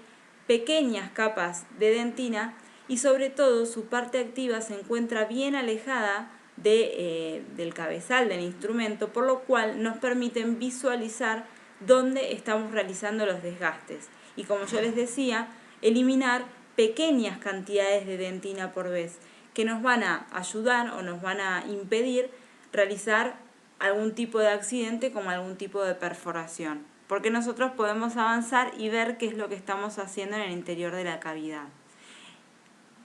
pequeñas capas de dentina, y sobre todo su parte activa se encuentra bien alejada del cabezal del instrumento, por lo cual nos permiten visualizar dónde estamos realizando los desgastes. Y como yo les decía, eliminar pequeñas cantidades de dentina por vez, que nos van a ayudar o nos van a impedir realizar algún tipo de accidente como algún tipo de perforación, porque nosotros podemos avanzar y ver qué es lo que estamos haciendo en el interior de la cavidad.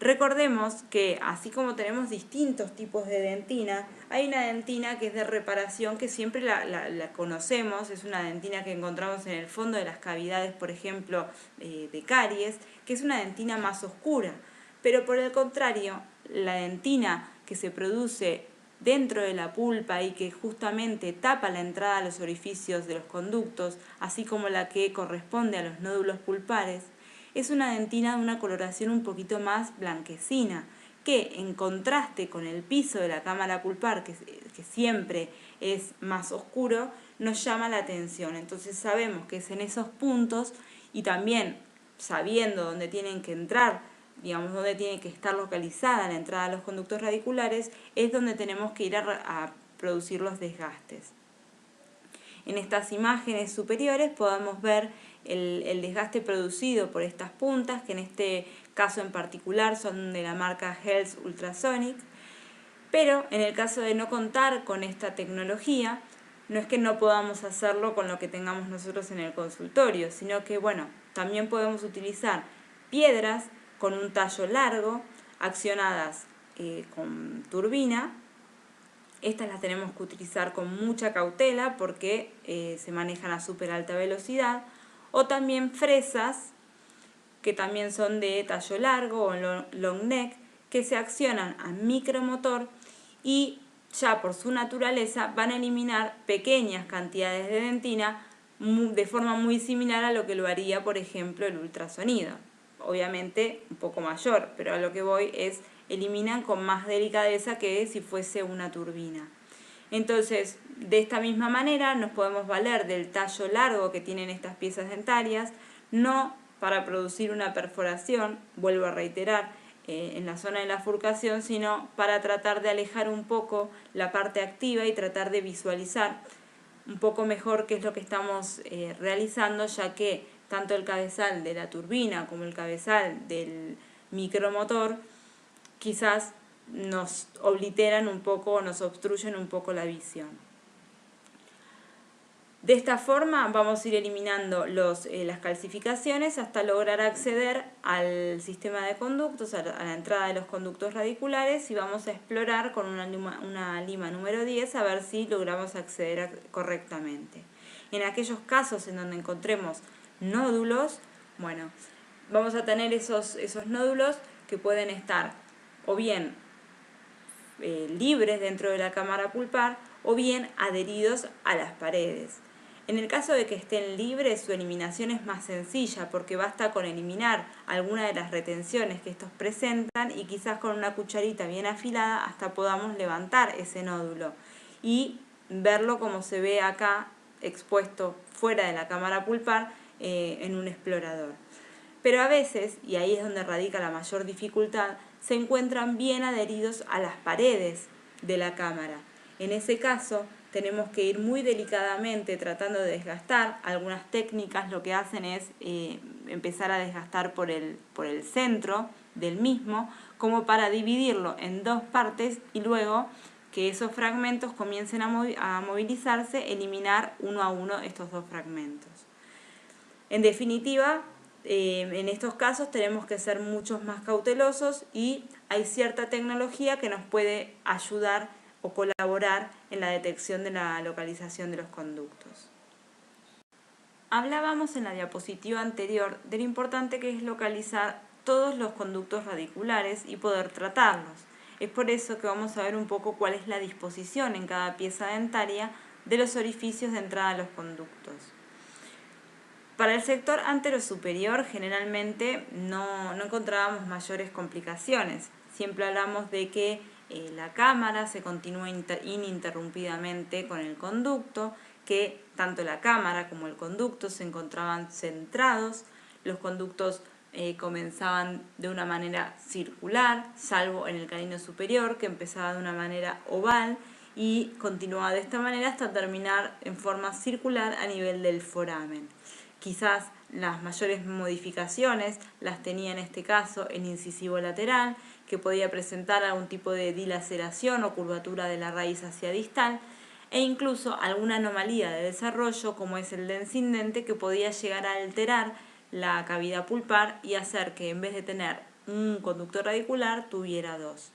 Recordemos que así como tenemos distintos tipos de dentina, hay una dentina que es de reparación, que siempre la conocemos, es una dentina que encontramos en el fondo de las cavidades, por ejemplo, de caries, que es una dentina más oscura. Pero por el contrario, la dentina que se produce dentro de la pulpa y que justamente tapa la entrada a los orificios de los conductos, así como la que corresponde a los nódulos pulpares, es una dentina de una coloración un poquito más blanquecina, que en contraste con el piso de la cámara pulpar, que siempre es más oscuro, nos llama la atención. Entonces sabemos que es en esos puntos, y también sabiendo dónde tienen que entrar, digamos, dónde tiene que estar localizada la entrada a los conductos radiculares, es donde tenemos que ir a producir los desgastes. En estas imágenes superiores podemos ver el desgaste producido por estas puntas, que en este caso en particular son de la marca Hels Ultrasonic, pero en el caso de no contar con esta tecnología, no es que no podamos hacerlo con lo que tengamos nosotros en el consultorio, sino que bueno, también podemos utilizar piedras con un tallo largo, accionadas con turbina. Estas las tenemos que utilizar con mucha cautela porque se manejan a súper alta velocidad. O también fresas, que también son de tallo largo o long neck, que se accionan a micromotor y ya por su naturaleza van a eliminar pequeñas cantidades de dentina de forma muy similar a lo que lo haría, por ejemplo, el ultrasonido. Obviamente un poco mayor, pero a lo que voy es eliminan con más delicadeza que si fuese una turbina. Entonces, de esta misma manera nos podemos valer del tallo largo que tienen estas piezas dentarias, no para producir una perforación, vuelvo a reiterar, en la zona de la furcación, sino para tratar de alejar un poco la parte activa y tratar de visualizar un poco mejor qué es lo que estamos realizando, ya que tanto el cabezal de la turbina como el cabezal del micromotor quizás nos obliteran un poco o nos obstruyen un poco la visión. De esta forma vamos a ir eliminando las calcificaciones hasta lograr acceder al sistema de conductos, a la entrada de los conductos radiculares, y vamos a explorar con una lima número 10 a ver si logramos acceder correctamente. En aquellos casos en donde encontremos nódulos, bueno, vamos a tener esos nódulos que pueden estar o bien libres dentro de la cámara pulpar o bien adheridos a las paredes. En el caso de que estén libres, su eliminación es más sencilla porque basta con eliminar alguna de las retenciones que estos presentan y quizás con una cucharita bien afilada hasta podamos levantar ese nódulo y verlo como se ve acá expuesto fuera de la cámara pulpar en un explorador. Pero a veces, y ahí es donde radica la mayor dificultad, se encuentran bien adheridos a las paredes de la cámara. En ese caso, tenemos que ir muy delicadamente tratando de desgastar. Algunas técnicas lo que hacen es empezar a desgastar por el centro del mismo, como para dividirlo en dos partes y luego que esos fragmentos comiencen a movilizarse, eliminar uno a uno estos dos fragmentos. En definitiva, en estos casos tenemos que ser muchos más cautelosos y hay cierta tecnología que nos puede ayudar o colaborar en la detección de la localización de los conductos. Hablábamos en la diapositiva anterior de lo importante que es localizar todos los conductos radiculares y poder tratarlos. Es por eso que vamos a ver un poco cuál es la disposición en cada pieza dentaria de los orificios de entrada a los conductos. Para el sector anterosuperior generalmente no encontrábamos mayores complicaciones. Siempre hablamos de que la cámara se continúa ininterrumpidamente con el conducto, que tanto la cámara como el conducto se encontraban centrados, los conductos comenzaban de una manera circular, salvo en el canino superior, que empezaba de una manera oval y continuaba de esta manera hasta terminar en forma circular a nivel del foramen. Quizás las mayores modificaciones las tenía en este caso el incisivo lateral, que podía presentar algún tipo de dilaceración o curvatura de la raíz hacia distal, e incluso alguna anomalía de desarrollo como es el densindente, que podía llegar a alterar la cavidad pulpar y hacer que en vez de tener un conducto radicular tuviera dos.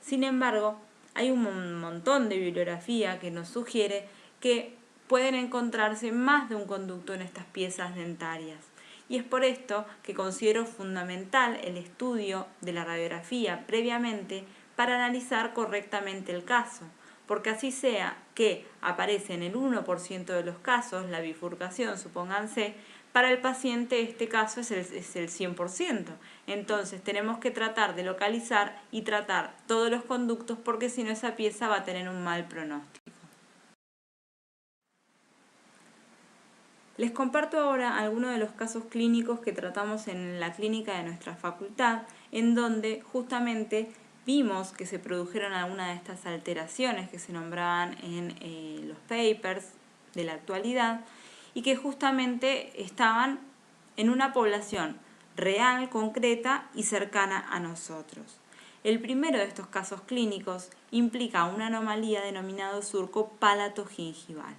Sin embargo, hay un montón de bibliografía que nos sugiere que pueden encontrarse más de un conducto en estas piezas dentarias. Y es por esto que considero fundamental el estudio de la radiografía previamente para analizar correctamente el caso, porque así sea que aparece en el 1% de los casos la bifurcación, supónganse, para el paciente este caso es el 100%. Entonces tenemos que tratar de localizar y tratar todos los conductos, porque si no esa pieza va a tener un mal pronóstico. Les comparto ahora algunos de los casos clínicos que tratamos en la clínica de nuestra facultad, en donde justamente vimos que se produjeron algunas de estas alteraciones que se nombraban en los papers de la actualidad y que justamente estaban en una población real, concreta y cercana a nosotros. El primero de estos casos clínicos implica una anomalía denominada surco palato-gingival.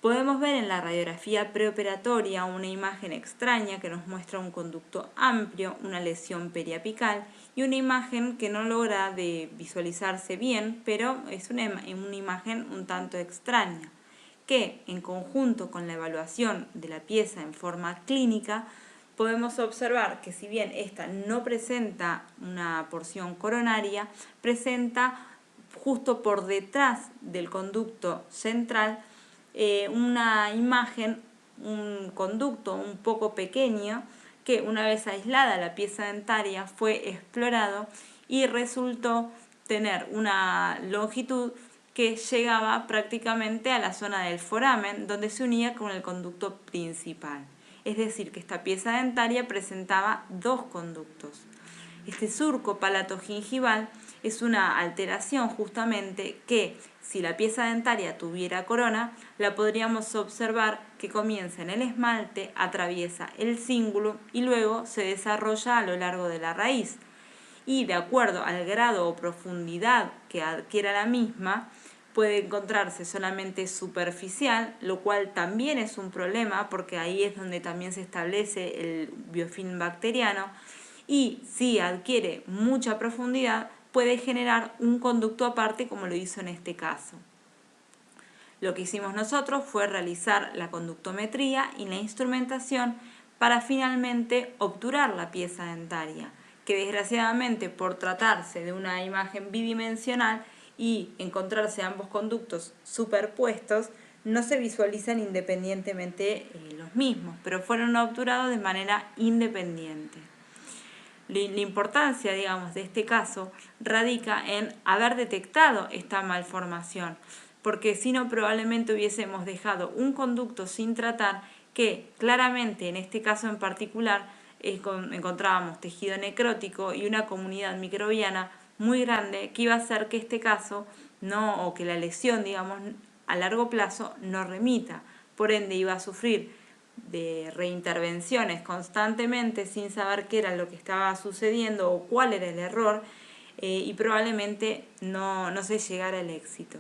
Podemos ver en la radiografía preoperatoria una imagen extraña que nos muestra un conducto amplio, una lesión periapical y una imagen que no logra de visualizarse bien, pero es una imagen un tanto extraña, que en conjunto con la evaluación de la pieza en forma clínica podemos observar que si bien esta no presenta una porción coronaria, presenta justo por detrás del conducto central una imagen, un conducto un poco pequeño que una vez aislada la pieza dentaria fue explorado y resultó tener una longitud que llegaba prácticamente a la zona del foramen, donde se unía con el conducto principal. Es decir, que esta pieza dentaria presentaba dos conductos. Este surco palato-gingival es una alteración justamente que, si la pieza dentaria tuviera corona, la podríamos observar que comienza en el esmalte, atraviesa el cíngulo y luego se desarrolla a lo largo de la raíz. Y de acuerdo al grado o profundidad que adquiera la misma, puede encontrarse solamente superficial, lo cual también es un problema porque ahí es donde también se establece el biofilm bacteriano, y si adquiere mucha profundidad puede generar un conducto aparte, como lo hizo en este caso. Lo que hicimos nosotros fue realizar la conductometría y la instrumentación para finalmente obturar la pieza dentaria, que desgraciadamente por tratarse de una imagen bidimensional y encontrarse ambos conductos superpuestos, no se visualizan independientemente los mismos, pero fueron obturados de manera independiente. La importancia, digamos, de este caso radica en haber detectado esta malformación, porque si no probablemente hubiésemos dejado un conducto sin tratar que claramente en este caso en particular encontrábamos tejido necrótico y una comunidad microbiana muy grande que iba a hacer que este caso no, o que la lesión, digamos, a largo plazo no remita. Por ende iba a sufrir de reintervenciones constantemente sin saber qué era lo que estaba sucediendo o cuál era el error, y probablemente no se llegara al éxito.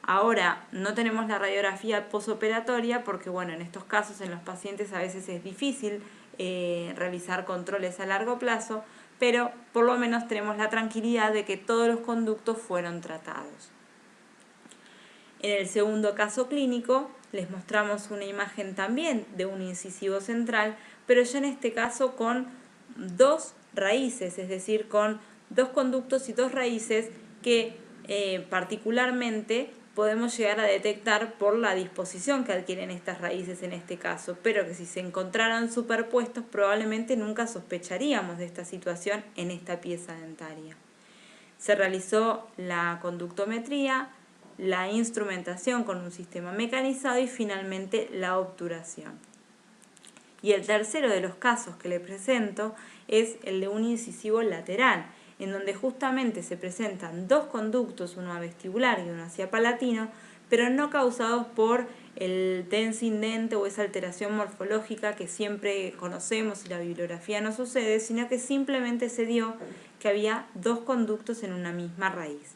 Ahora no tenemos la radiografía posoperatoria porque bueno, en estos casos en los pacientes a veces es difícil realizar controles a largo plazo, pero por lo menos tenemos la tranquilidad de que todos los conductos fueron tratados. En el segundo caso clínico les mostramos una imagen también de un incisivo central, pero ya en este caso con dos raíces, es decir, con dos conductos y dos raíces que particularmente podemos llegar a detectar por la disposición que adquieren estas raíces en este caso, pero que si se encontraran superpuestos probablemente nunca sospecharíamos de esta situación en esta pieza dentaria. Se realizó la conductometría, la instrumentación con un sistema mecanizado y finalmente la obturación. Y el tercero de los casos que le presento es el de un incisivo lateral, en donde justamente se presentan dos conductos, uno vestibular y uno hacia palatino, pero no causados por el tensing dente o esa alteración morfológica que siempre conocemos y la bibliografía no sucede, sino que simplemente se dio que había dos conductos en una misma raíz,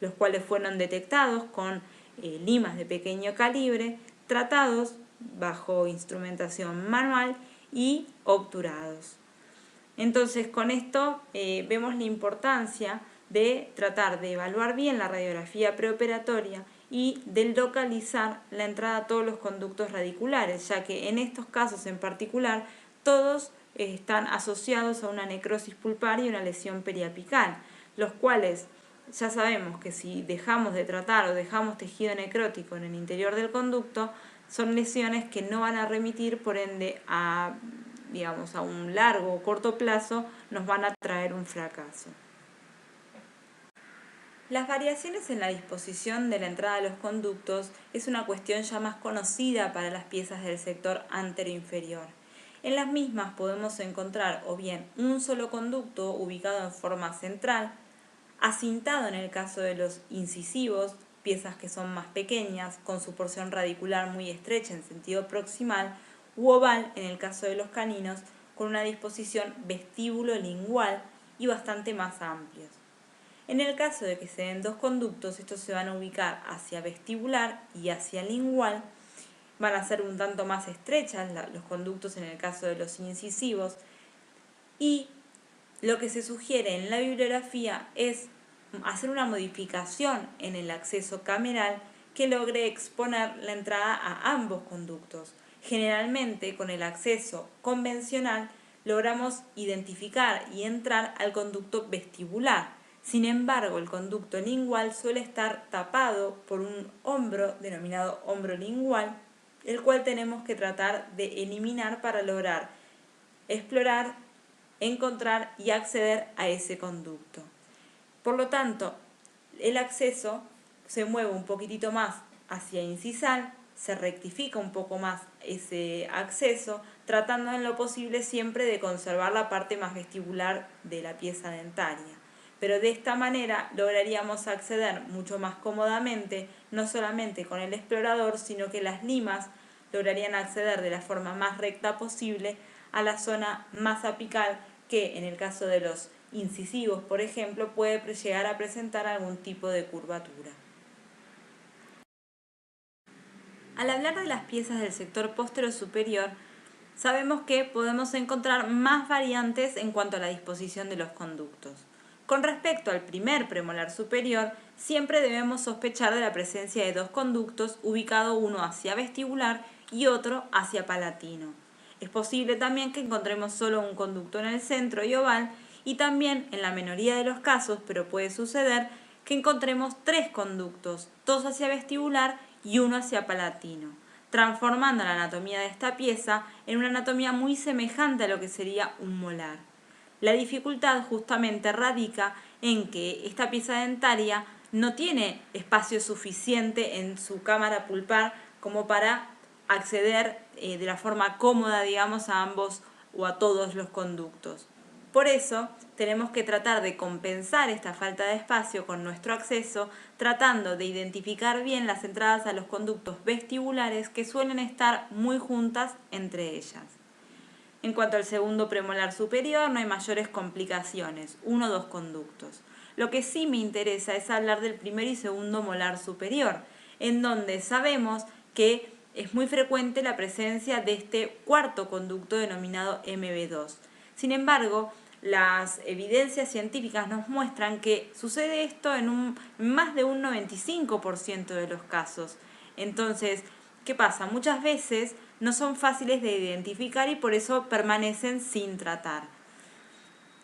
los cuales fueron detectados con limas de pequeño calibre, tratados bajo instrumentación manual y obturados. Entonces, con esto vemos la importancia de tratar de evaluar bien la radiografía preoperatoria y de localizar la entrada a todos los conductos radiculares, ya que en estos casos en particular todos están asociados a una necrosis pulpar y una lesión periapical, los cuales ya sabemos que si dejamos de tratar o dejamos tejido necrótico en el interior del conducto, son lesiones que no van a remitir, por ende a un largo o corto plazo nos van a traer un fracaso. Las variaciones en la disposición de la entrada de los conductos es una cuestión ya más conocida para las piezas del sector anteroinferior. En las mismas podemos encontrar o bien un solo conducto ubicado en forma central, acintado en el caso de los incisivos, piezas que son más pequeñas, con su porción radicular muy estrecha en sentido proximal, u oval en el caso de los caninos, con una disposición vestíbulo-lingual y bastante más amplios. En el caso de que se den dos conductos, estos se van a ubicar hacia vestibular y hacia lingual, van a ser un tanto más estrechas los conductos en el caso de los incisivos, y lo que se sugiere en la bibliografía es hacer una modificación en el acceso cameral que logre exponer la entrada a ambos conductos. Generalmente, con el acceso convencional, logramos identificar y entrar al conducto vestibular. Sin embargo, el conducto lingual suele estar tapado por un hombro denominado hombro lingual, el cual tenemos que tratar de eliminar para lograr explorar, encontrar y acceder a ese conducto. Por lo tanto, el acceso se mueve un poquitito más hacia incisal, se rectifica un poco más ese acceso, tratando en lo posible siempre de conservar la parte más vestibular de la pieza dentaria. Pero de esta manera lograríamos acceder mucho más cómodamente, no solamente con el explorador, sino que las limas lograrían acceder de la forma más recta posible a la zona más apical, que en el caso de los incisivos, por ejemplo, puede llegar a presentar algún tipo de curvatura. Al hablar de las piezas del sector posterior-superior, sabemos que podemos encontrar más variantes en cuanto a la disposición de los conductos. Con respecto al primer premolar superior, siempre debemos sospechar de la presencia de dos conductos, ubicado uno hacia vestibular y otro hacia palatino. Es posible también que encontremos solo un conducto en el centro y oval, y también en la minoría de los casos, pero puede suceder, que encontremos tres conductos, dos hacia vestibular y uno hacia palatino, transformando la anatomía de esta pieza en una anatomía muy semejante a lo que sería un molar. La dificultad justamente radica en que esta pieza dentaria no tiene espacio suficiente en su cámara pulpar como para acceder de la forma cómoda, digamos, a ambos o a todos los conductos. Por eso tenemos que tratar de compensar esta falta de espacio con nuestro acceso, tratando de identificar bien las entradas a los conductos vestibulares que suelen estar muy juntas entre ellas. En cuanto al segundo premolar superior, no hay mayores complicaciones, uno o dos conductos. Lo que sí me interesa es hablar del primer y segundo molar superior, en donde sabemos que es muy frecuente la presencia de este cuarto conducto denominado MB2. Sin embargo, las evidencias científicas nos muestran que sucede esto en más de un 95% de los casos. Entonces, ¿qué pasa? Muchas veces no son fáciles de identificar y por eso permanecen sin tratar.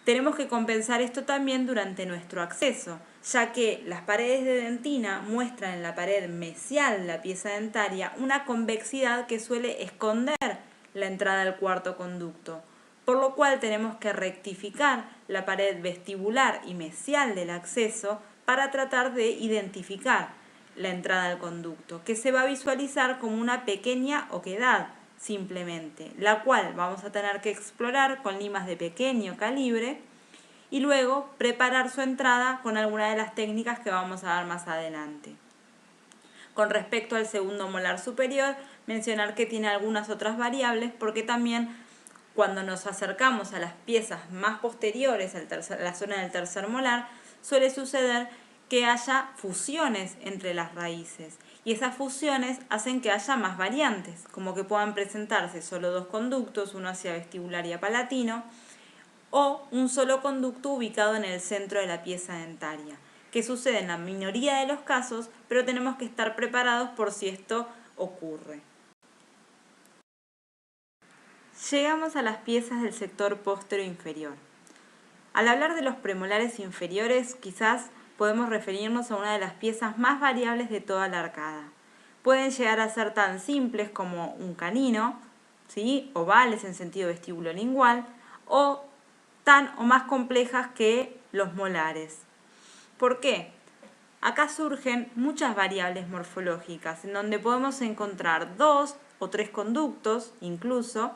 Tenemos que compensar esto también durante nuestro acceso, ya que las paredes de dentina muestran en la pared mesial de la pieza dentaria una convexidad que suele esconder la entrada al cuarto conducto, por lo cual tenemos que rectificar la pared vestibular y mesial del acceso para tratar de identificar la entrada al conducto, que se va a visualizar como una pequeña oquedad simplemente, la cual vamos a tener que explorar con limas de pequeño calibre y luego preparar su entrada con alguna de las técnicas que vamos a ver más adelante. Con respecto al segundo molar superior, mencionar que tiene algunas otras variables porque también cuando nos acercamos a las piezas más posteriores, a la zona del tercer molar, suele suceder que haya fusiones entre las raíces y esas fusiones hacen que haya más variantes, como que puedan presentarse solo dos conductos, uno hacia vestibular y apalatino, o un solo conducto ubicado en el centro de la pieza dentaria, que sucede en la minoría de los casos, pero tenemos que estar preparados por si esto ocurre. Llegamos a las piezas del sector póstero inferior. Al hablar de los premolares inferiores, quizás podemos referirnos a una de las piezas más variables de toda la arcada. Pueden llegar a ser tan simples como un canino, ¿sí?, ovales en sentido vestibulolingual, o tan o más complejas que los molares. ¿Por qué? Acá surgen muchas variables morfológicas, en donde podemos encontrar 2 o 3 conductos incluso,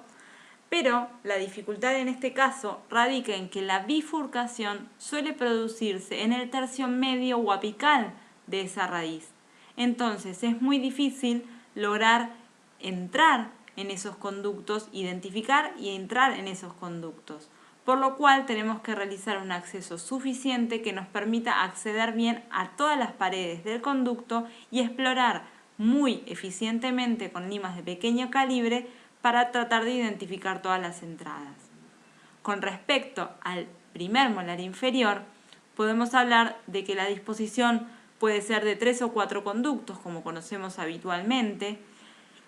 pero la dificultad en este caso radica en que la bifurcación suele producirse en el tercio medio o apical de esa raíz. Entonces es muy difícil lograr entrar en esos conductos, identificar y entrar en esos conductos, por lo cual tenemos que realizar un acceso suficiente que nos permita acceder bien a todas las paredes del conducto y explorar muy eficientemente con limas de pequeño calibre para tratar de identificar todas las entradas. Con respecto al primer molar inferior, podemos hablar de que la disposición puede ser de 3 o 4 conductos, como conocemos habitualmente,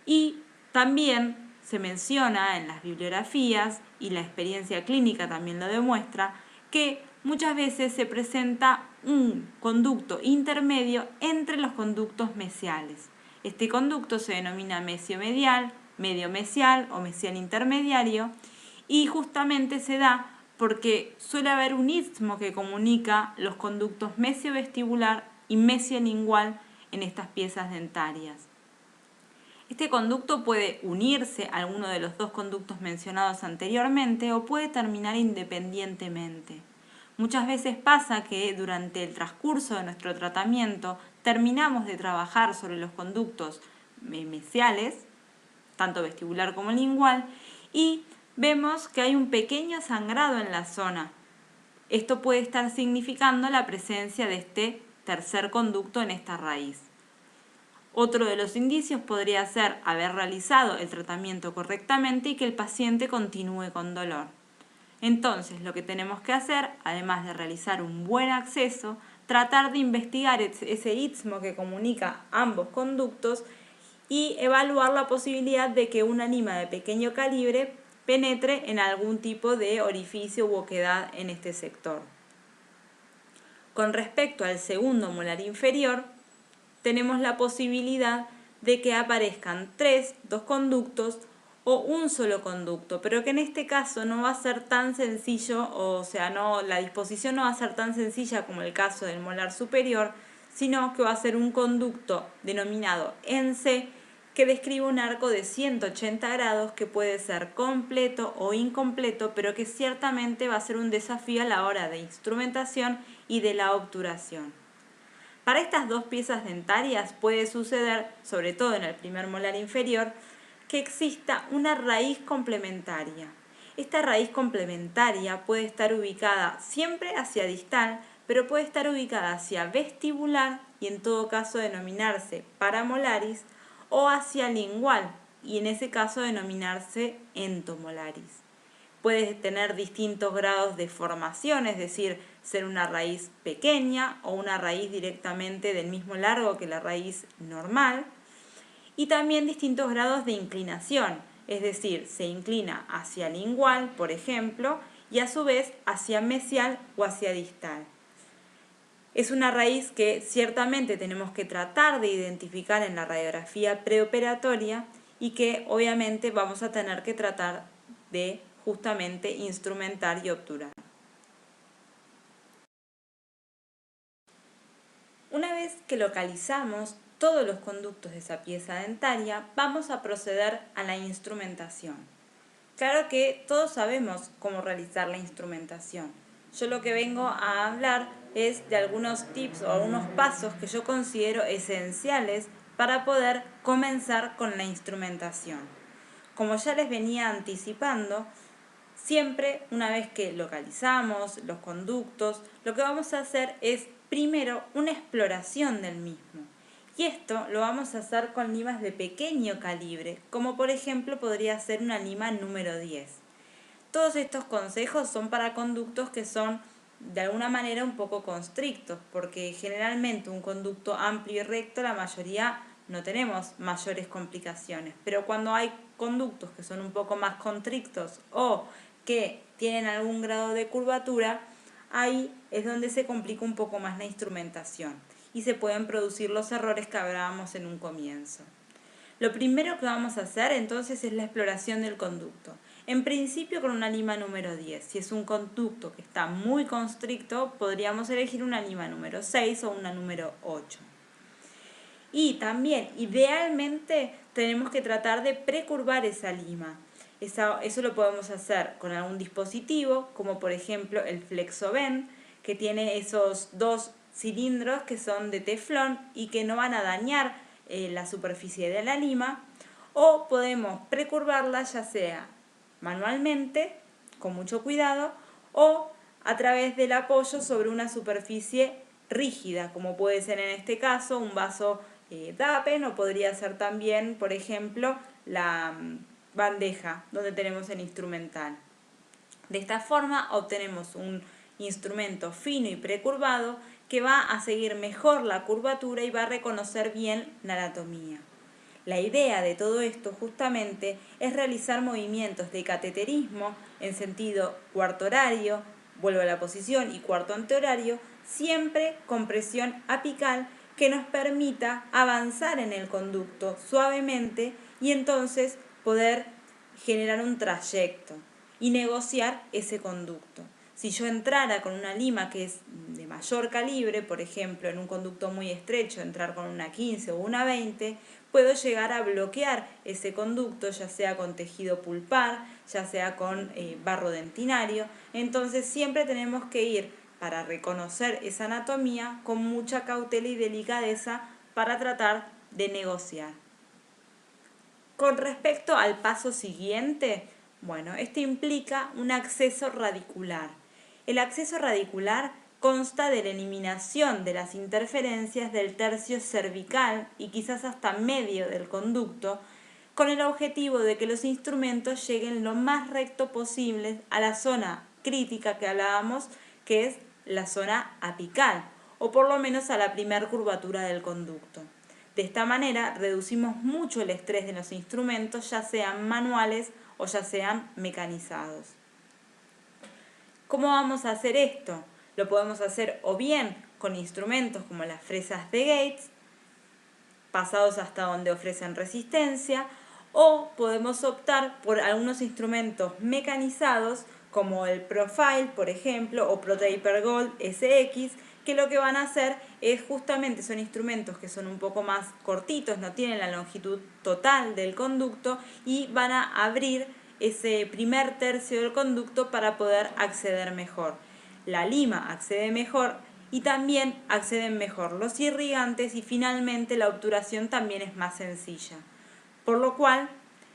y también se menciona en las bibliografías, y la experiencia clínica también lo demuestra, que muchas veces se presenta un conducto intermedio entre los conductos mesiales. Este conducto se denomina mesio-medial, medio-mesial o mesial intermediario, y justamente se da porque suele haber un istmo que comunica los conductos mesio-vestibular y mesio-lingual en estas piezas dentarias. Este conducto puede unirse a alguno de los dos conductos mencionados anteriormente o puede terminar independientemente. Muchas veces pasa que durante el transcurso de nuestro tratamiento terminamos de trabajar sobre los conductos mesiales, tanto vestibular como lingual, y vemos que hay un pequeño sangrado en la zona. Esto puede estar significando la presencia de este tercer conducto en esta raíz. Otro de los indicios podría ser haber realizado el tratamiento correctamente y que el paciente continúe con dolor. Entonces, lo que tenemos que hacer, además de realizar un buen acceso, tratar de investigar ese istmo que comunica ambos conductos y evaluar la posibilidad de que una lima de pequeño calibre penetre en algún tipo de orificio u oquedad en este sector. Con respecto al segundo molar inferior, tenemos la posibilidad de que aparezcan 2 conductos o un solo conducto, pero que en este caso no va a ser tan sencillo, la disposición no va a ser tan sencilla como el caso del molar superior, sino que va a ser un conducto denominado en C, que describe un arco de 180 grados que puede ser completo o incompleto, pero que ciertamente va a ser un desafío a la hora de instrumentación y de la obturación. Para estas dos piezas dentarias puede suceder, sobre todo en el primer molar inferior, que exista una raíz complementaria. Esta raíz complementaria puede estar ubicada siempre hacia distal, pero puede estar ubicada hacia vestibular y en todo caso denominarse paramolaris, o hacia lingual y en ese caso denominarse entomolaris. Puede tener distintos grados de formación, es decir, ser una raíz pequeña o una raíz directamente del mismo largo que la raíz normal, y también distintos grados de inclinación, es decir, se inclina hacia lingual, por ejemplo, y a su vez hacia mesial o hacia distal. Es una raíz que ciertamente tenemos que tratar de identificar en la radiografía preoperatoria y que obviamente vamos a tener que tratar de justamente instrumentar y obturar. Una vez que localizamos todos los conductos de esa pieza dentaria, vamos a proceder a la instrumentación. Claro que todos sabemos cómo realizar la instrumentación. Yo lo que vengo a hablar es de algunos tips o algunos pasos que yo considero esenciales para poder comenzar con la instrumentación. Como ya les venía anticipando, siempre una vez que localizamos los conductos, lo que vamos a hacer es primero una exploración del mismo. Y esto lo vamos a hacer con limas de pequeño calibre, como por ejemplo podría ser una lima número 10. Todos estos consejos son para conductos que son de alguna manera un poco constrictos, porque generalmente un conducto amplio y recto la mayoría no tenemos mayores complicaciones, pero cuando hay conductos que son un poco más constrictos o que tienen algún grado de curvatura, ahí es donde se complica un poco más la instrumentación y se pueden producir los errores que hablábamos en un comienzo. Lo primero que vamos a hacer entonces es la exploración del conducto. En principio con una lima número 10. Si es un conducto que está muy constricto, podríamos elegir una lima número 6 o una número 8. Y también, idealmente, tenemos que tratar de precurvar esa lima. Eso lo podemos hacer con algún dispositivo, como por ejemplo el FlexoBend, que tiene esos dos cilindros que son de teflón y que no van a dañar la superficie de la lima, o podemos precurvarla ya sea manualmente, con mucho cuidado, o a través del apoyo sobre una superficie rígida, como puede ser en este caso un vaso DAPEN, o podría ser también, por ejemplo, la bandeja donde tenemos el instrumental. De esta forma obtenemos un instrumento fino y precurvado que va a seguir mejor la curvatura y va a reconocer bien la anatomía. La idea de todo esto justamente es realizar movimientos de cateterismo en sentido cuarto horario, vuelvo a la posición, y cuarto antehorario, siempre con presión apical que nos permita avanzar en el conducto suavemente y entonces poder generar un trayecto y negociar ese conducto. Si yo entrara con una lima que es de mayor calibre, por ejemplo, en un conducto muy estrecho, entrar con una 15 o una 20, puedo llegar a bloquear ese conducto, ya sea con tejido pulpar, ya sea con barro dentinario. Entonces siempre tenemos que ir, para reconocer esa anatomía, con mucha cautela y delicadeza para tratar de negociar. Con respecto al paso siguiente, bueno, este implica un acceso radicular. El acceso radicular consta de la eliminación de las interferencias del tercio cervical y quizás hasta medio del conducto, con el objetivo de que los instrumentos lleguen lo más recto posible a la zona crítica que hablábamos, que es la zona apical, o por lo menos a la primer curvatura del conducto. De esta manera reducimos mucho el estrés de los instrumentos, ya sean manuales o ya sean mecanizados. ¿Cómo vamos a hacer esto? Lo podemos hacer o bien con instrumentos como las fresas de Gates, pasados hasta donde ofrecen resistencia, o podemos optar por algunos instrumentos mecanizados como el Profile, por ejemplo, o ProTaper Gold SX, que lo que van a hacer es justamente, son instrumentos que son un poco más cortitos, no tienen la longitud total del conducto y van a abrir ese primer tercio del conducto para poder acceder mejor. La lima accede mejor y también acceden mejor los irrigantes y finalmente la obturación también es más sencilla. Por lo cual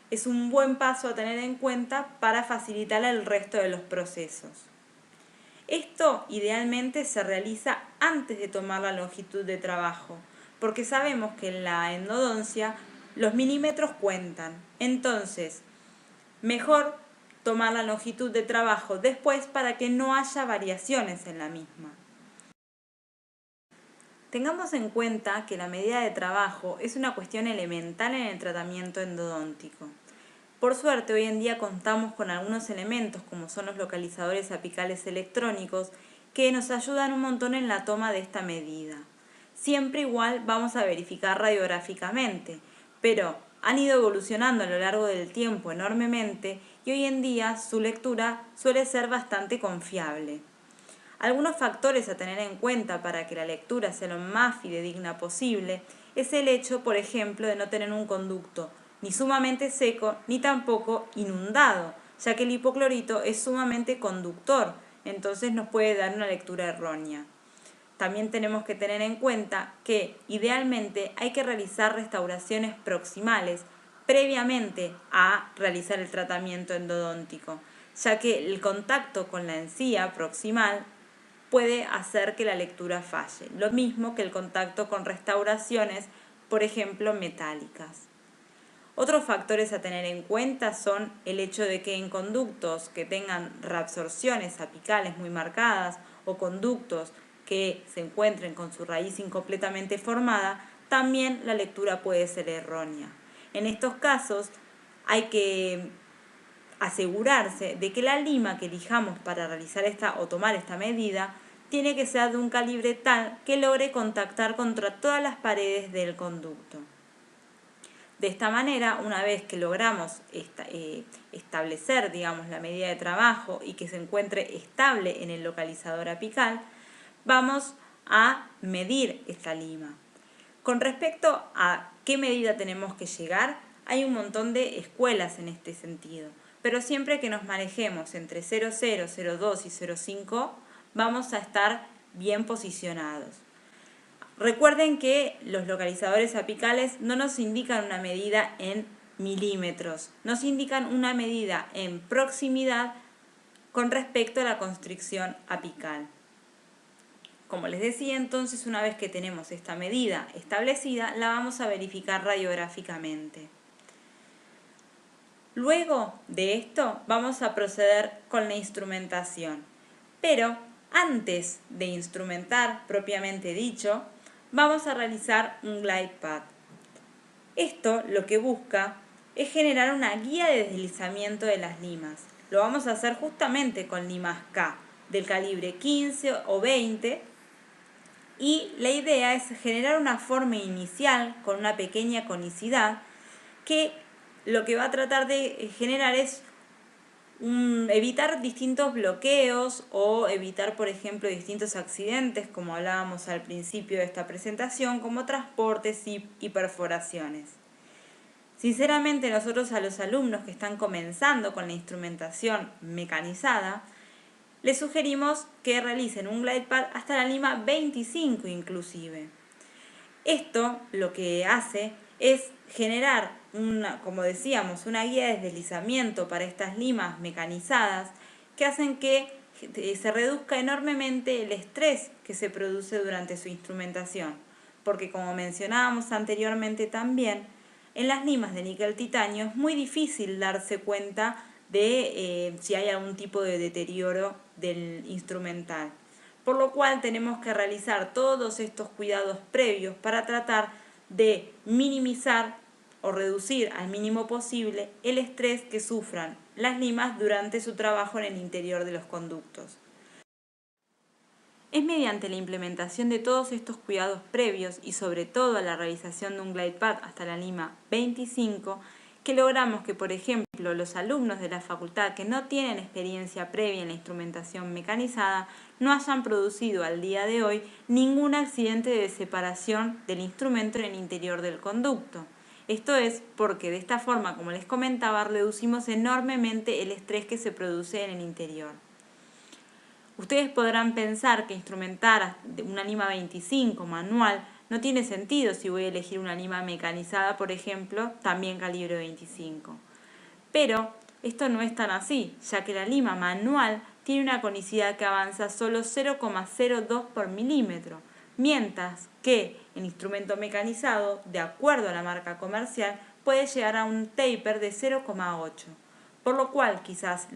es un buen paso a tener en cuenta para facilitar el resto de los procesos. Esto idealmente se realiza antes de tomar la longitud de trabajo, porque sabemos que en la endodoncia los milímetros cuentan. Entonces, mejor tomar la longitud de trabajo después para que no haya variaciones en la misma. Tengamos en cuenta que la medida de trabajo es una cuestión elemental en el tratamiento endodóntico. Por suerte, hoy en día contamos con algunos elementos, como son los localizadores apicales electrónicos, que nos ayudan un montón en la toma de esta medida. Siempre igual vamos a verificar radiográficamente, pero han ido evolucionando a lo largo del tiempo enormemente y hoy en día su lectura suele ser bastante confiable. Algunos factores a tener en cuenta para que la lectura sea lo más fidedigna posible es el hecho, por ejemplo, de no tener un conducto ni sumamente seco ni tampoco inundado, ya que el hipoclorito es sumamente conductor, entonces nos puede dar una lectura errónea. También tenemos que tener en cuenta que idealmente hay que realizar restauraciones proximales previamente a realizar el tratamiento endodóntico, ya que el contacto con la encía proximal puede hacer que la lectura falle, lo mismo que el contacto con restauraciones, por ejemplo, metálicas. Otros factores a tener en cuenta son el hecho de que en conductos que tengan reabsorciones apicales muy marcadas o conductos que se encuentren con su raíz incompletamente formada, también la lectura puede ser errónea. En estos casos hay que asegurarse de que la lima que elijamos para realizar o tomar esta medida tiene que ser de un calibre tal que logre contactar contra todas las paredes del conducto. De esta manera, una vez que logramos establecer, la medida de trabajo y que se encuentre estable en el localizador apical, vamos a medir esta lima. Con respecto a qué medida tenemos que llegar, hay un montón de escuelas en este sentido, pero siempre que nos manejemos entre 0,0, 0,2 y 0,5 vamos a estar bien posicionados. Recuerden que los localizadores apicales no nos indican una medida en milímetros, nos indican una medida en proximidad con respecto a la constricción apical. Como les decía, entonces, una vez que tenemos esta medida establecida, la vamos a verificar radiográficamente. Luego de esto, vamos a proceder con la instrumentación. Pero antes de instrumentar, propiamente dicho, vamos a realizar un glide path. Esto lo que busca es generar una guía de deslizamiento de las limas. Lo vamos a hacer justamente con limas K, del calibre 15 o 20, y la idea es generar una forma inicial con una pequeña conicidad que lo que va a tratar de generar es evitar distintos bloqueos o evitar, por ejemplo, distintos accidentes, como hablábamos al principio de esta presentación, como transportes y perforaciones. Sinceramente, nosotros a los alumnos que están comenzando con la instrumentación mecanizada, les sugerimos que realicen un glide path hasta la lima 25 inclusive. Esto lo que hace es generar, como decíamos, una guía de deslizamiento para estas limas mecanizadas que hacen que se reduzca enormemente el estrés que se produce durante su instrumentación. Porque como mencionábamos anteriormente también, en las limas de níquel titanio es muy difícil darse cuenta de si hay algún tipo de deterioro del instrumental. Por lo cual tenemos que realizar todos estos cuidados previos para tratar de minimizar o reducir al mínimo posible el estrés que sufran las limas durante su trabajo en el interior de los conductos. Es mediante la implementación de todos estos cuidados previos y sobre todo a la realización de un glide path hasta la lima 25 que logramos que, por ejemplo, los alumnos de la facultad que no tienen experiencia previa en la instrumentación mecanizada no hayan producido al día de hoy ningún accidente de separación del instrumento en el interior del conducto. Esto es porque de esta forma, como les comentaba, reducimos enormemente el estrés que se produce en el interior. Ustedes podrán pensar que instrumentar una lima 25 manual no tiene sentido si voy a elegir una lima mecanizada, por ejemplo, también calibre 25. Pero esto no es tan así, ya que la lima manual tiene una conicidad que avanza solo 0,02 por milímetro, mientras que el instrumento mecanizado, de acuerdo a la marca comercial, puede llegar a un taper de 0,8, por lo cual quizás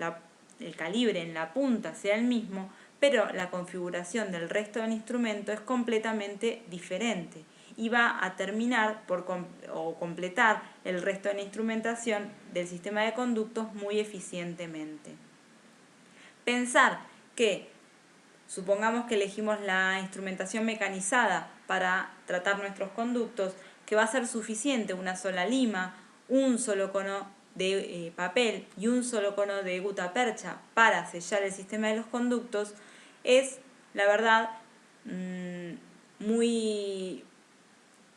el calibre en la punta sea el mismo, pero la configuración del resto del instrumento es completamente diferente iba a terminar o completar el resto de la instrumentación del sistema de conductos muy eficientemente. Pensar que, supongamos que elegimos la instrumentación mecanizada para tratar nuestros conductos, que va a ser suficiente una sola lima, un solo cono de papel y un solo cono de gutapercha para sellar el sistema de los conductos, es, la verdad, muy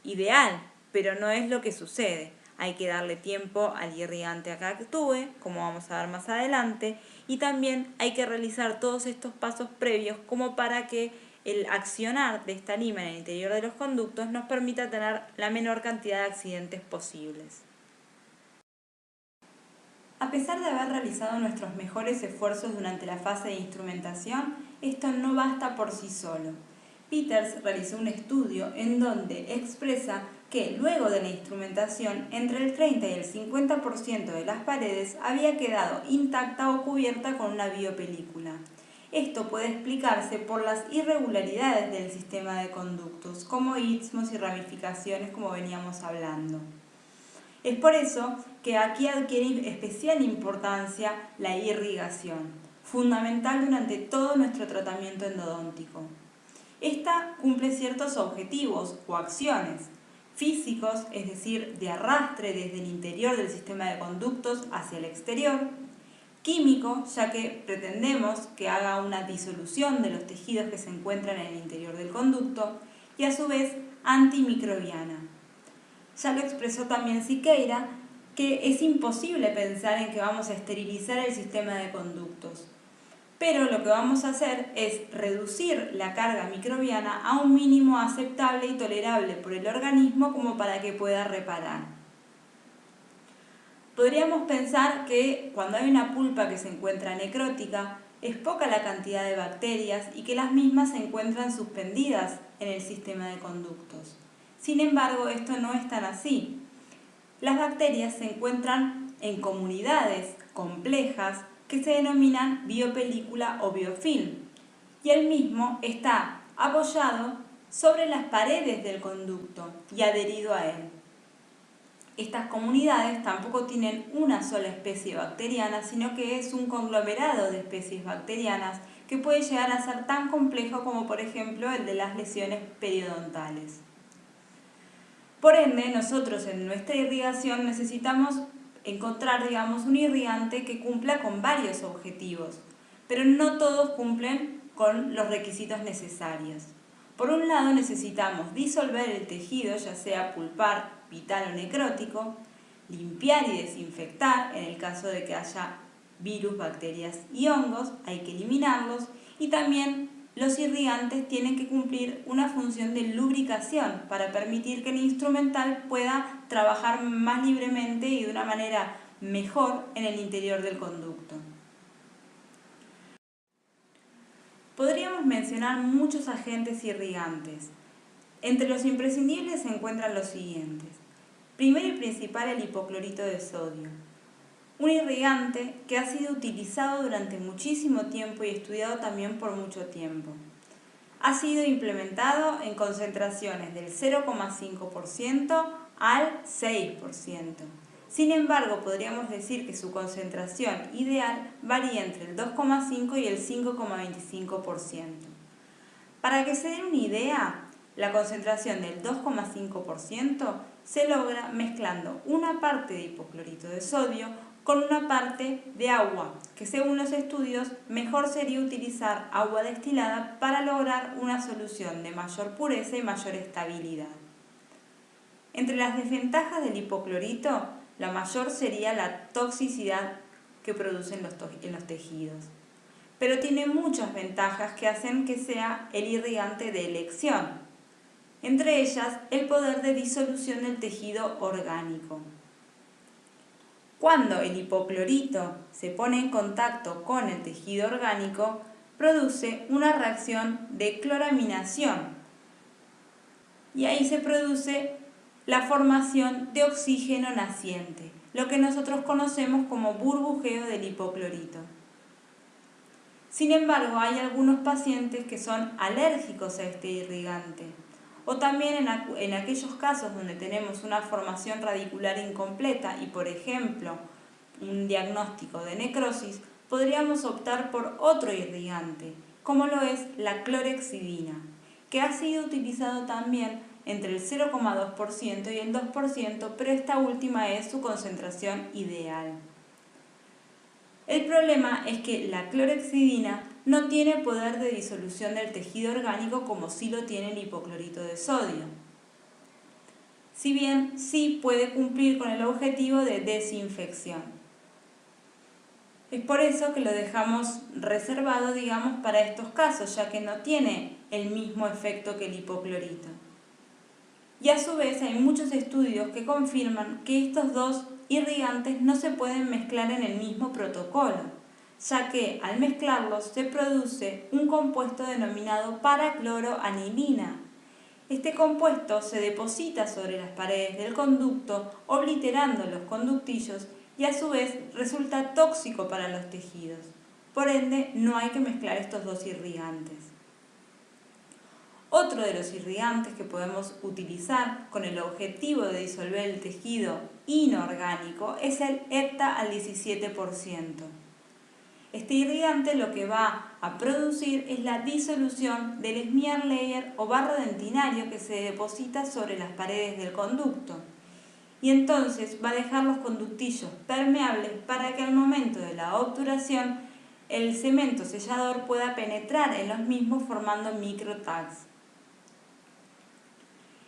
ideal, pero no es lo que sucede. Hay que darle tiempo al irrigante a que actúe, como vamos a ver más adelante, y también hay que realizar todos estos pasos previos como para que el accionar de esta lima en el interior de los conductos nos permita tener la menor cantidad de accidentes posibles. A pesar de haber realizado nuestros mejores esfuerzos durante la fase de instrumentación, esto no basta por sí solo. Peters realizó un estudio en donde expresa que luego de la instrumentación, entre el 30 y el 50% de las paredes había quedado intacta o cubierta con una biopelícula. Esto puede explicarse por las irregularidades del sistema de conductos, como istmos y ramificaciones, como veníamos hablando. Es por eso que aquí adquiere especial importancia la irrigación, fundamental durante todo nuestro tratamiento endodóntico. Esta cumple ciertos objetivos o acciones físicos, es decir, de arrastre desde el interior del sistema de conductos hacia el exterior, químico, ya que pretendemos que haga una disolución de los tejidos que se encuentran en el interior del conducto, y a su vez antimicrobiana. Ya lo expresó también Siqueira, que es imposible pensar en que vamos a esterilizar el sistema de conductos. Pero lo que vamos a hacer es reducir la carga microbiana a un mínimo aceptable y tolerable por el organismo como para que pueda reparar. Podríamos pensar que cuando hay una pulpa que se encuentra necrótica, es poca la cantidad de bacterias y que las mismas se encuentran suspendidas en el sistema de conductos. Sin embargo, esto no es tan así. Las bacterias se encuentran en comunidades complejas que se denominan biopelícula o biofilm, y el mismo está apoyado sobre las paredes del conducto y adherido a él. Estas comunidades tampoco tienen una sola especie bacteriana, sino que es un conglomerado de especies bacterianas que puede llegar a ser tan complejo como, por ejemplo, el de las lesiones periodontales. Por ende, nosotros en nuestra irrigación necesitamos encontrar, un irrigante que cumpla con varios objetivos, pero no todos cumplen con los requisitos necesarios. Por un lado, necesitamos disolver el tejido, ya sea pulpar, vital o necrótico, limpiar y desinfectar en el caso de que haya virus, bacterias y hongos, hay que eliminarlos, y también los irrigantes tienen que cumplir una función de lubricación para permitir que el instrumental pueda trabajar más libremente y de una manera mejor en el interior del conducto. Podríamos mencionar muchos agentes irrigantes. Entre los imprescindibles se encuentran los siguientes. Primero y principal, el hipoclorito de sodio. Un irrigante que ha sido utilizado durante muchísimo tiempo y estudiado también por mucho tiempo. Ha sido implementado en concentraciones del 0,5% al 6%. Sin embargo, podríamos decir que su concentración ideal varía entre el 2,5 y el 5,25%. Para que se den una idea, la concentración del 2,5% se logra mezclando una parte de hipoclorito de sodio con una parte de agua, que según los estudios mejor sería utilizar agua destilada para lograr una solución de mayor pureza y mayor estabilidad. Entre las desventajas del hipoclorito, la mayor sería la toxicidad que produce en los tejidos. Pero tiene muchas ventajas que hacen que sea el irrigante de elección. Entre ellas, el poder de disolución del tejido orgánico. Cuando el hipoclorito se pone en contacto con el tejido orgánico, produce una reacción de cloraminación. Y ahí se produce la formación de oxígeno naciente, lo que nosotros conocemos como burbujeo del hipoclorito. Sin embargo, hay algunos pacientes que son alérgicos a este irrigante O también en aquellos casos donde tenemos una formación radicular incompleta y, por ejemplo, un diagnóstico de necrosis, podríamos optar por otro irrigante, como lo es la clorhexidina, que ha sido utilizado también entre el 0,2% y el 2%, pero esta última es su concentración ideal. El problema es que la clorhexidina no tiene poder de disolución del tejido orgánico como sí lo tiene el hipoclorito de sodio, si bien sí puede cumplir con el objetivo de desinfección. Es por eso que lo dejamos reservado, digamos, para estos casos, ya que no tiene el mismo efecto que el hipoclorito. Y a su vez hay muchos estudios que confirman que estos dos irrigantes no se pueden mezclar en el mismo protocolo, ya que al mezclarlos se produce un compuesto denominado paracloroanilina. Este compuesto se deposita sobre las paredes del conducto, obliterando los conductillos y a su vez resulta tóxico para los tejidos. Por ende, no hay que mezclar estos dos irrigantes. Otro de los irrigantes que podemos utilizar con el objetivo de disolver el tejido inorgánico es el hepta al 17%. Este irrigante lo que va a producir es la disolución del smear layer o barro dentinario que se deposita sobre las paredes del conducto. Y entonces va a dejar los conductillos permeables para que al momento de la obturación el cemento sellador pueda penetrar en los mismos formando microtags.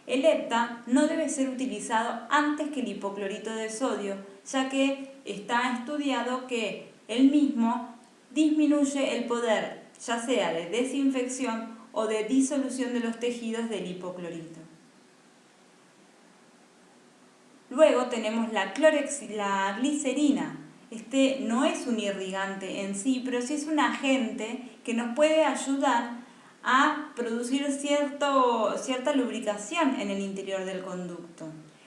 El hepta no debe ser utilizado antes que el hipoclorito de sodio, ya que está estudiado que el mismo disminuye el poder, ya sea de desinfección o de disolución de los tejidos del hipoclorito. Luego tenemos la glicerina. Este no es un irrigante en sí, pero sí es un agente que nos puede ayudar a producir cierta lubricación en el interior del conducto.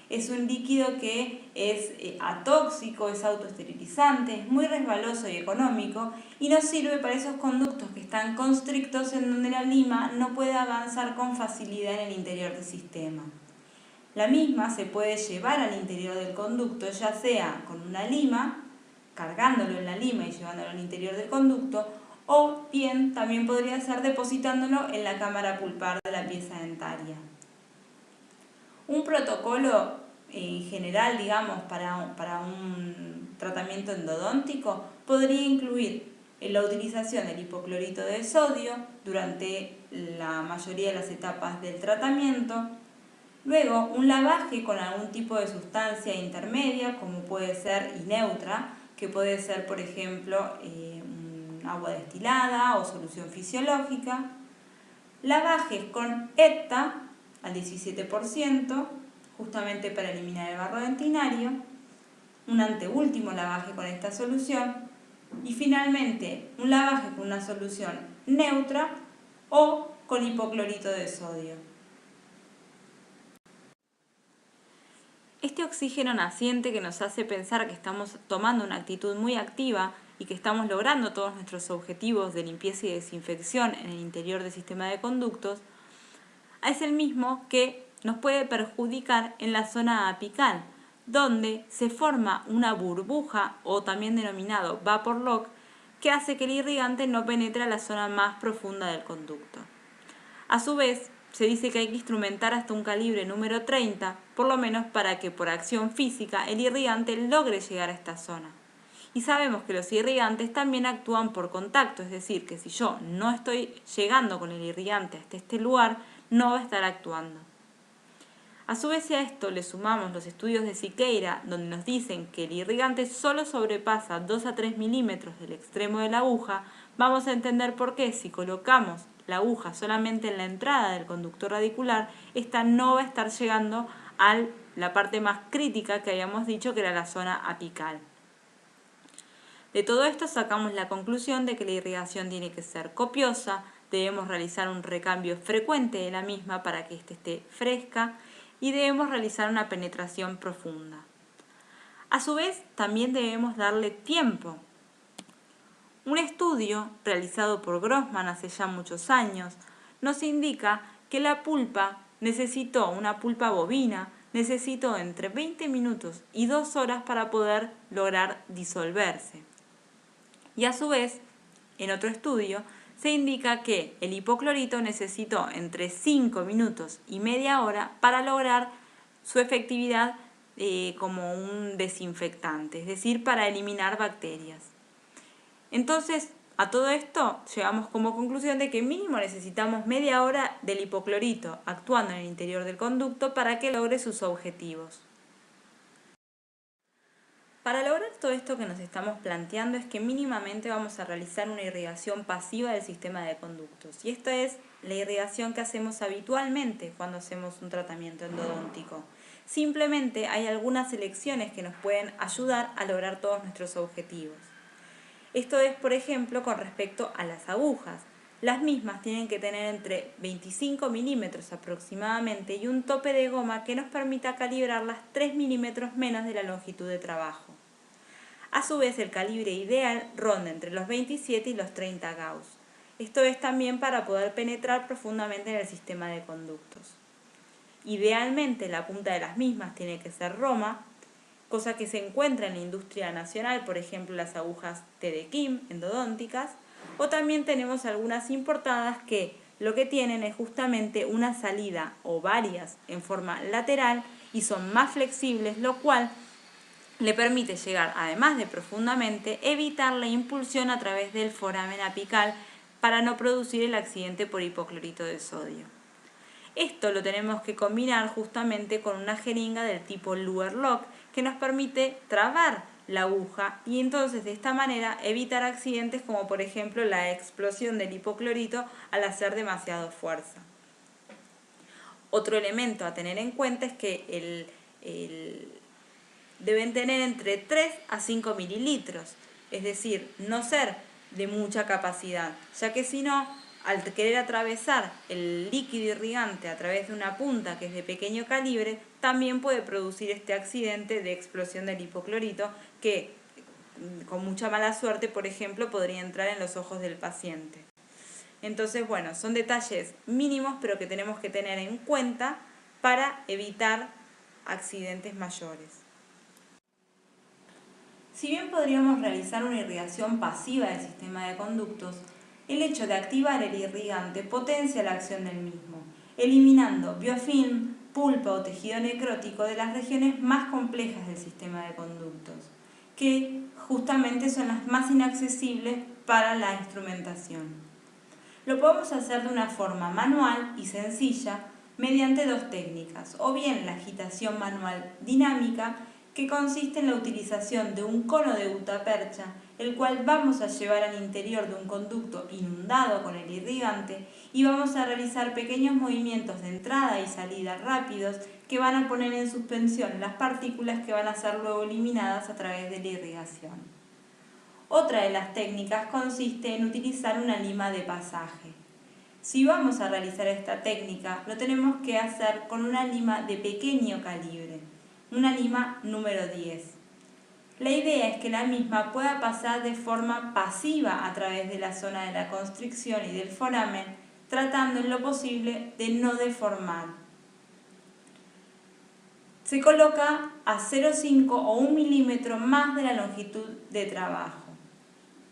Es un líquido que es atóxico, es autoesterilizante, es muy resbaloso y económico y nos sirve para esos conductos que están constrictos en donde la lima no puede avanzar con facilidad en el interior del sistema. La misma se puede llevar al interior del conducto, ya sea con una lima, cargándolo en la lima y llevándolo al interior del conducto, o bien también podría ser depositándolo en la cámara pulpar de la pieza dentaria. Un protocolo en general, digamos, para un tratamiento endodóntico podría incluir la utilización del hipoclorito de sodio durante la mayoría de las etapas del tratamiento. Luego, un lavaje con algún tipo de sustancia intermedia, como puede ser y neutra, que puede ser, por ejemplo, agua destilada o solución fisiológica. Lavajes con hepta al 17%, justamente para eliminar el barro dentinario. Un anteúltimo lavaje con esta solución. Y finalmente, un lavaje con una solución neutra o con hipoclorito de sodio. Este oxígeno naciente que nos hace pensar que estamos tomando una actitud muy activa y que estamos logrando todos nuestros objetivos de limpieza y desinfección en el interior del sistema de conductos, es el mismo que nos puede perjudicar en la zona apical, donde se forma una burbuja o también denominado vapor lock que hace que el irrigante no penetre a la zona más profunda del conducto. A su vez, se dice que hay que instrumentar hasta un calibre número 30, por lo menos para que por acción física el irrigante logre llegar a esta zona. Y sabemos que los irrigantes también actúan por contacto, es decir, que si yo no estoy llegando con el irrigante hasta este lugar, no va a estar actuando. A su vez a esto le sumamos los estudios de Siqueira, donde nos dicen que el irrigante solo sobrepasa 2 a 3 milímetros del extremo de la aguja, vamos a entender por qué si colocamos la aguja solamente en la entrada del conducto radicular, esta no va a estar llegando a la parte más crítica que habíamos dicho que era la zona apical. De todo esto sacamos la conclusión de que la irrigación tiene que ser copiosa, debemos realizar un recambio frecuente de la misma para que éste esté fresca y debemos realizar una penetración profunda. A su vez, también debemos darle tiempo. Un estudio realizado por Grossman hace ya muchos años nos indica que la pulpa necesitó una pulpa bovina, necesitó entre 20 minutos y 2 horas para poder lograr disolverse. Y a su vez, en otro estudio, se indica que el hipoclorito necesitó entre 5 minutos y media hora para lograr su efectividad como un desinfectante, es decir, para eliminar bacterias. Entonces, a todo esto llegamos como conclusión de que mínimo necesitamos media hora del hipoclorito actuando en el interior del conducto para que logre sus objetivos. Para lograr todo esto que nos estamos planteando es que mínimamente vamos a realizar una irrigación pasiva del sistema de conductos. Y esta es la irrigación que hacemos habitualmente cuando hacemos un tratamiento endodóntico. Simplemente hay algunas selecciones que nos pueden ayudar a lograr todos nuestros objetivos. Esto es, por ejemplo, con respecto a las agujas. Las mismas tienen que tener entre 25 milímetros aproximadamente y un tope de goma que nos permita calibrarlas 3 milímetros menos de la longitud de trabajo. A su vez, el calibre ideal ronda entre los 27 y los 30 Gauss. Esto es también para poder penetrar profundamente en el sistema de conductos. Idealmente, la punta de las mismas tiene que ser Roma, cosa que se encuentra en la industria nacional, por ejemplo las agujas Tedekim endodónticas, o también tenemos algunas importadas que lo que tienen es justamente una salida o varias en forma lateral y son más flexibles, lo cual le permite llegar, además de profundamente, evitar la impulsión a través del foramen apical para no producir el accidente por hipoclorito de sodio. Esto lo tenemos que combinar justamente con una jeringa del tipo Luer Lock que nos permite trabar la aguja y entonces de esta manera evitar accidentes como por ejemplo la explosión del hipoclorito al hacer demasiada fuerza. Otro elemento a tener en cuenta es que deben tener entre 3 a 5 mililitros, es decir, no ser de mucha capacidad, ya que si no, al querer atravesar el líquido irrigante a través de una punta que es de pequeño calibre, también puede producir este accidente de explosión del hipoclorito que, con mucha mala suerte, por ejemplo, podría entrar en los ojos del paciente. Entonces, bueno, son detalles mínimos, pero que tenemos que tener en cuenta para evitar accidentes mayores. Si bien podríamos realizar una irrigación pasiva del sistema de conductos, el hecho de activar el irrigante potencia la acción del mismo, eliminando biofilm, pulpa o tejido necrótico de las regiones más complejas del sistema de conductos, que justamente son las más inaccesibles para la instrumentación. Lo podemos hacer de una forma manual y sencilla mediante dos técnicas, o bien la agitación manual dinámica, que consiste en la utilización de un cono de gutapercha, el cual vamos a llevar al interior de un conducto inundado con el irrigante y vamos a realizar pequeños movimientos de entrada y salida rápidos que van a poner en suspensión las partículas que van a ser luego eliminadas a través de la irrigación. Otra de las técnicas consiste en utilizar una lima de pasaje. Si vamos a realizar esta técnica, lo tenemos que hacer con una lima de pequeño calibre, una lima número 10. La idea es que la misma pueda pasar de forma pasiva a través de la zona de la constricción y del foramen, tratando en lo posible de no deformar. Se coloca a 0,5 o 1 milímetro más de la longitud de trabajo.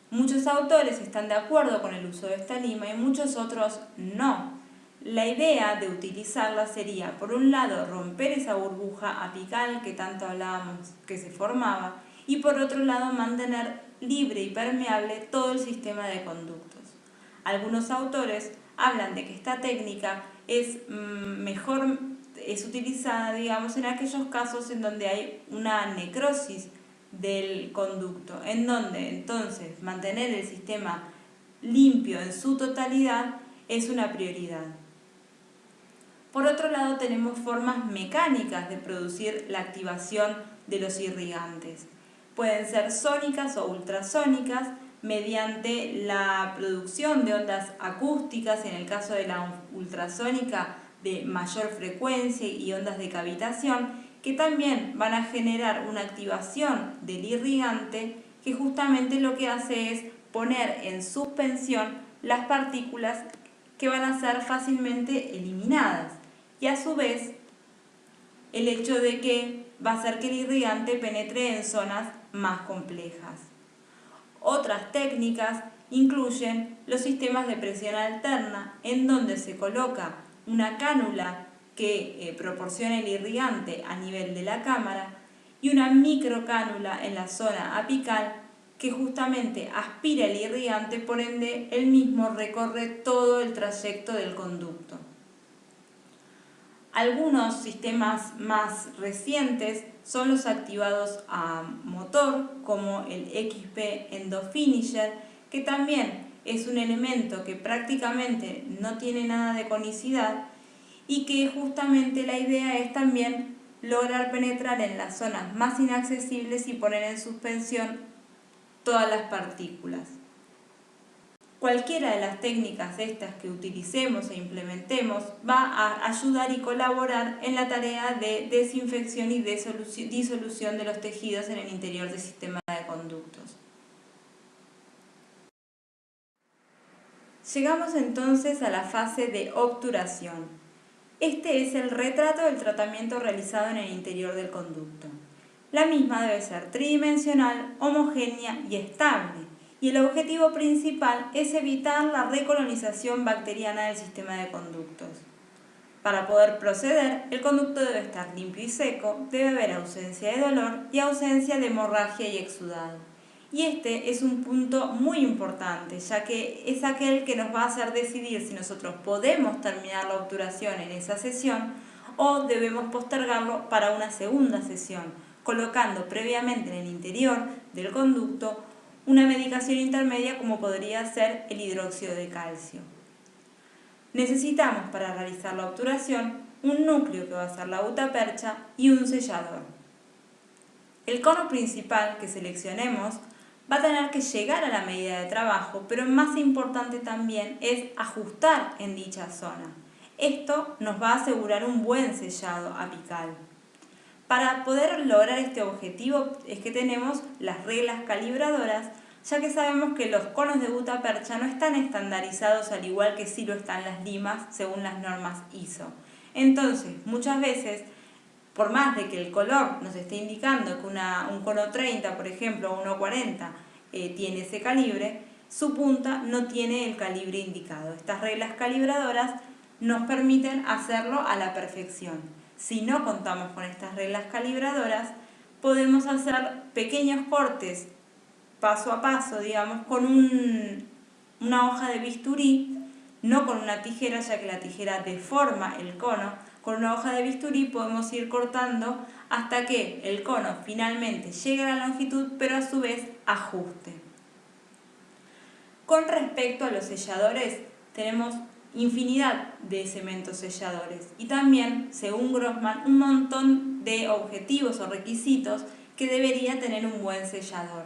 Muchos autores están de acuerdo con el uso de esta lima y muchos otros no. La idea de utilizarla sería, por un lado, romper esa burbuja apical que tanto hablábamos que se formaba y por otro lado, mantener libre y permeable todo el sistema de conductos. Algunos autores hablan de que esta técnica es utilizada, digamos, en aquellos casos en donde hay una necrosis del conducto, en donde entonces mantener el sistema limpio en su totalidad es una prioridad. Por otro lado, tenemos formas mecánicas de producir la activación de los irrigantes. Pueden ser sónicas o ultrasónicas mediante la producción de ondas acústicas, en el caso de la ultrasónica de mayor frecuencia y ondas de cavitación, que también van a generar una activación del irrigante que justamente lo que hace es poner en suspensión las partículas que van a ser fácilmente eliminadas. y a su vez el hecho de que va a hacer que el irrigante penetre en zonas más complejas. Otras técnicas incluyen los sistemas de presión alterna, en donde se coloca una cánula que proporciona el irrigante a nivel de la cámara y una microcánula en la zona apical que justamente aspira el irrigante, por ende el mismo recorre todo el trayecto del conducto. Algunos sistemas más recientes son los activados a motor, como el XP Endofinisher, que también es un elemento que prácticamente no tiene nada de conicidad y que justamente la idea es también lograr penetrar en las zonas más inaccesibles y poner en suspensión todas las partículas. Cualquiera de las técnicas estas que utilicemos e implementemos va a ayudar y colaborar en la tarea de desinfección y disolución de los tejidos en el interior del sistema de conductos. Llegamos entonces a la fase de obturación. Este es el retrato del tratamiento realizado en el interior del conducto. La misma debe ser tridimensional, homogénea y estable. Y el objetivo principal es evitar la recolonización bacteriana del sistema de conductos. Para poder proceder, el conducto debe estar limpio y seco, debe haber ausencia de dolor y ausencia de hemorragia y exudado. Y este es un punto muy importante, ya que es aquel que nos va a hacer decidir si nosotros podemos terminar la obturación en esa sesión o debemos postergarlo para una segunda sesión, colocando previamente en el interior del conducto una medicación intermedia como podría ser el hidróxido de calcio. Necesitamos para realizar la obturación un núcleo que va a ser la gutapercha y un sellador. El cono principal que seleccionemos va a tener que llegar a la medida de trabajo, pero más importante también es ajustar en dicha zona. Esto nos va a asegurar un buen sellado apical. Para poder lograr este objetivo es que tenemos las reglas calibradoras, ya que sabemos que los conos de gutapercha no están estandarizados al igual que sí lo están las limas según las normas ISO. Entonces, muchas veces, por más de que el color nos esté indicando que un cono 30, por ejemplo, o uno 40 tiene ese calibre, su punta no tiene el calibre indicado. Estas reglas calibradoras nos permiten hacerlo a la perfección. Si no contamos con estas reglas calibradoras, podemos hacer pequeños cortes paso a paso, digamos, con una hoja de bisturí, no con una tijera, ya que la tijera deforma el cono. Con una hoja de bisturí podemos ir cortando hasta que el cono finalmente llegue a la longitud, pero a su vez ajuste. Con respecto a los selladores, tenemos infinidad de cementos selladores y también, según Grossman, un montón de objetivos o requisitos que debería tener un buen sellador.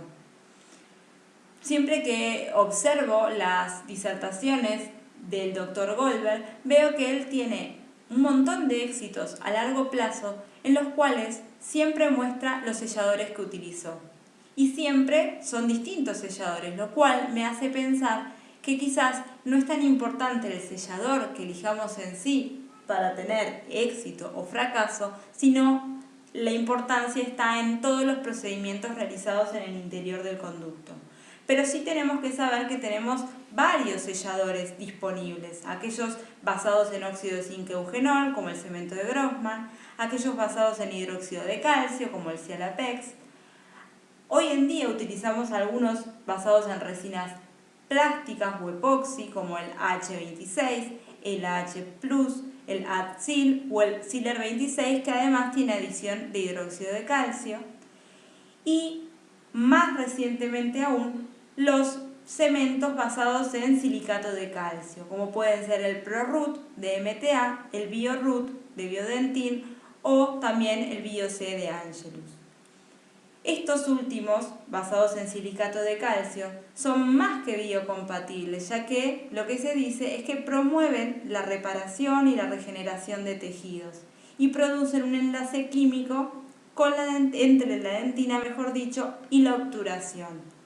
Siempre que observo las disertaciones del Dr. Goldberg, veo que él tiene un montón de éxitos a largo plazo en los cuales siempre muestra los selladores que utilizó. Y siempre son distintos selladores, lo cual me hace pensar que quizás no es tan importante el sellador que elijamos en sí para tener éxito o fracaso, sino la importancia está en todos los procedimientos realizados en el interior del conducto. Pero sí tenemos que saber que tenemos varios selladores disponibles, aquellos basados en óxido de zinc eugenol, como el cemento de Grossman, aquellos basados en hidróxido de calcio, como el Cialapex. Hoy en día utilizamos algunos basados en resinas plásticas o epoxi, como el H26, el H+, el AdSil o el Siler 26, que además tiene adición de hidróxido de calcio. Y más recientemente aún, los cementos basados en silicato de calcio, como pueden ser el ProRoot de MTA, el BioRoot de Biodentin o también el BioC de Angelus. Estos últimos, basados en silicato de calcio, son más que biocompatibles, ya que lo que se dice es que promueven la reparación y la regeneración de tejidos y producen un enlace químico entre la dentina, mejor dicho, y la obturación.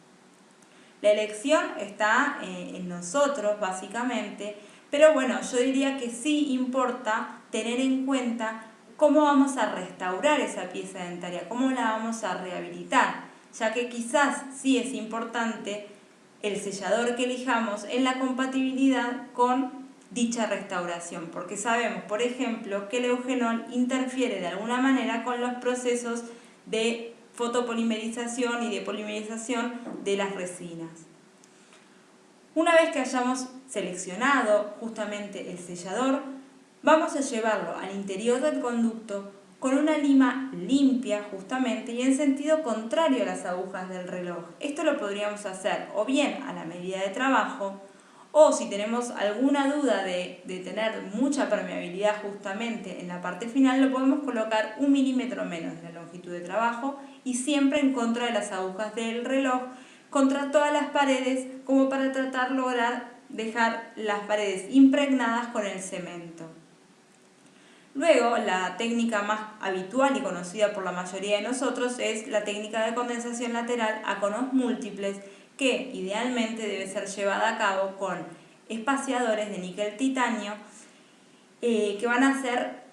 La elección está en nosotros, básicamente, Pero bueno, yo diría que sí importa tener en cuenta cómo vamos a restaurar esa pieza dentaria, cómo la vamos a rehabilitar, ya que quizás sí es importante el sellador que elijamos en la compatibilidad con dicha restauración, porque sabemos, por ejemplo, que el eugenol interfiere de alguna manera con los procesos de fotopolimerización y de polimerización de las resinas. Una vez que hayamos seleccionado justamente el sellador, vamos a llevarlo al interior del conducto con una lima limpia justamente y en sentido contrario a las agujas del reloj. Esto lo podríamos hacer o bien a la medida de trabajo, o si tenemos alguna duda de tener mucha permeabilidad justamente en la parte final, lo podemos colocar 1 milímetro menos de la longitud de trabajo y siempre en contra de las agujas del reloj, contra todas las paredes, como para tratar de lograr dejar las paredes impregnadas con el cemento. Luego, la técnica más habitual y conocida por la mayoría de nosotros es la técnica de condensación lateral a conos múltiples, que idealmente debe ser llevada a cabo con espaciadores de níquel titanio que van a ser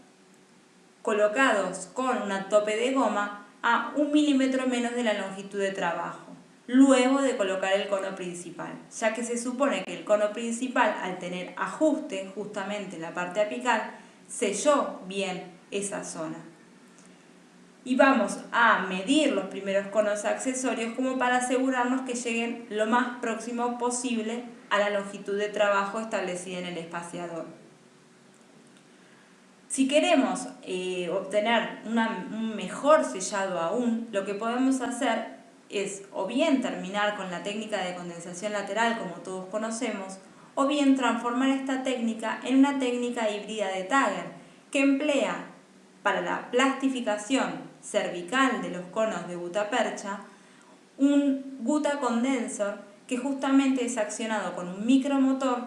colocados con una tope de goma a 1 milímetro menos de la longitud de trabajo, luego de colocar el cono principal, ya que se supone que el cono principal, al tener ajuste justamente en la parte apical, selló bien esa zona. Y vamos a medir los primeros conos accesorios como para asegurarnos que lleguen lo más próximo posible a la longitud de trabajo establecida en el espaciador. Si queremos obtener un mejor sellado aún, lo que podemos hacer es o bien terminar con la técnica de condensación lateral como todos conocemos, o bien transformar esta técnica en una técnica híbrida de Tagger, que emplea para la plastificación cervical de los conos de gutapercha un gutacondensor que justamente es accionado con un micromotor,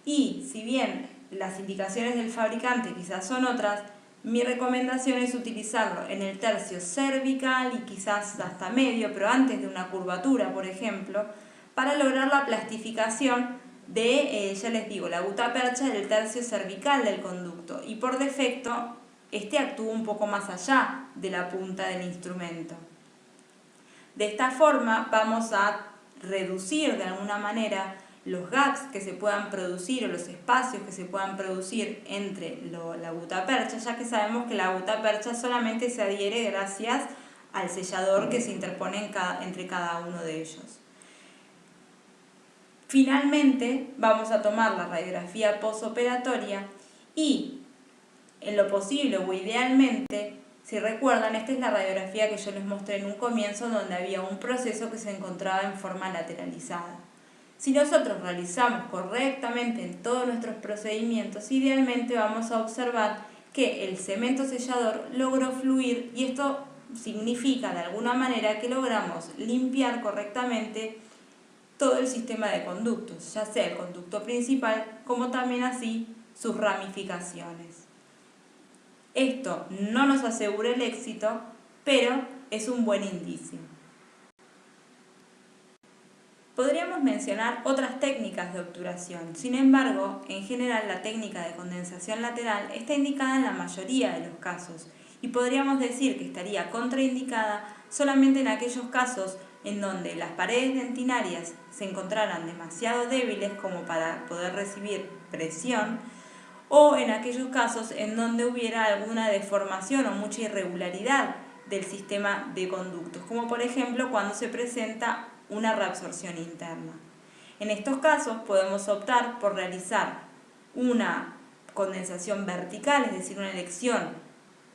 y si bien las indicaciones del fabricante quizás son otras, mi recomendación es utilizarlo en el tercio cervical y quizás hasta medio, pero antes de una curvatura, por ejemplo, para lograr la plastificación de, ya les digo, la gutapercha del tercio cervical del conducto, y por defecto este actúa un poco más allá de la punta del instrumento. De esta forma vamos a reducir de alguna manera los gaps que se puedan producir o los espacios que se puedan producir entre la gutapercha, ya que sabemos que la gutapercha solamente se adhiere gracias al sellador que se interpone entre cada uno de ellos. Finalmente vamos a tomar la radiografía postoperatoria y, en lo posible o idealmente, si recuerdan, esta es la radiografía que yo les mostré en un comienzo, donde había un proceso que se encontraba en forma lateralizada. Si nosotros realizamos correctamente en todos nuestros procedimientos, idealmente vamos a observar que el cemento sellador logró fluir, y esto significa de alguna manera que logramos limpiar correctamente todo el sistema de conductos, ya sea el conducto principal como también así sus ramificaciones. Esto no nos asegura el éxito, pero es un buen indicio. Podríamos mencionar otras técnicas de obturación. Sin embargo, en general la técnica de condensación lateral está indicada en la mayoría de los casos, y podríamos decir que estaría contraindicada solamente en aquellos casos en donde las paredes dentinarias se encontraran demasiado débiles como para poder recibir presión, o en aquellos casos en donde hubiera alguna deformación o mucha irregularidad del sistema de conductos, como por ejemplo cuando se presenta una reabsorción interna. En estos casos podemos optar por realizar una condensación vertical, es decir, una elección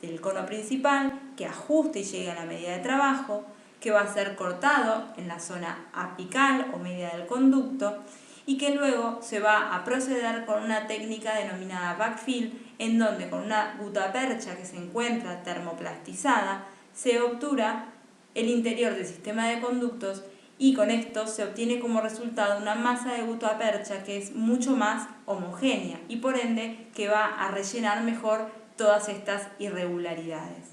del cono principal que ajuste y llegue a la medida de trabajo, que va a ser cortado en la zona apical o media del conducto, y que luego se va a proceder con una técnica denominada backfill, en donde con una gutapercha que se encuentra termoplastizada se obtura el interior del sistema de conductos, y con esto se obtiene como resultado una masa de gutapercha que es mucho más homogénea y por ende que va a rellenar mejor todas estas irregularidades.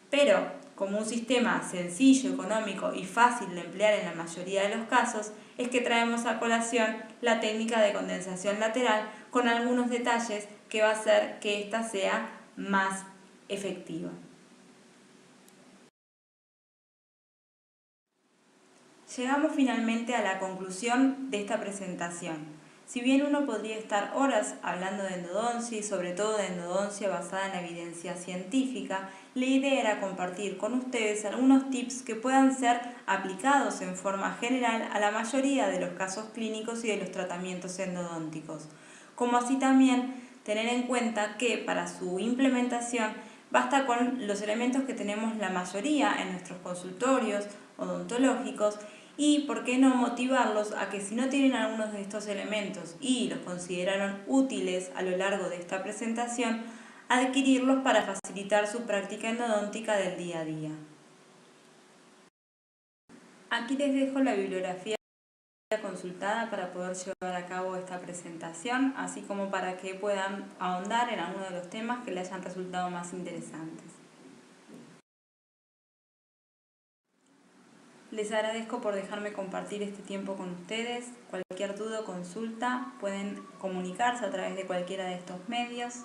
Pero como un sistema sencillo, económico y fácil de emplear en la mayoría de los casos, es que traemos a colación la técnica de condensación lateral con algunos detalles que va a hacer que ésta sea más efectiva. Llegamos finalmente a la conclusión de esta presentación. Si bien uno podría estar horas hablando de endodoncia y sobre todo de endodoncia basada en evidencia científica, la idea era compartir con ustedes algunos tips que puedan ser aplicados en forma general a la mayoría de los casos clínicos y de los tratamientos endodónticos, como así también tener en cuenta que para su implementación basta con los elementos que tenemos la mayoría en nuestros consultorios odontológicos y por qué no motivarlos a que si no tienen algunos de estos elementos y los consideraron útiles a lo largo de esta presentación, adquirirlos para facilitar su práctica endodóntica del día a día. Aquí les dejo la bibliografía consultada para poder llevar a cabo esta presentación, así como para que puedan ahondar en alguno de los temas que les hayan resultado más interesantes. Les agradezco por dejarme compartir este tiempo con ustedes. Cualquier duda o consulta pueden comunicarse a través de cualquiera de estos medios.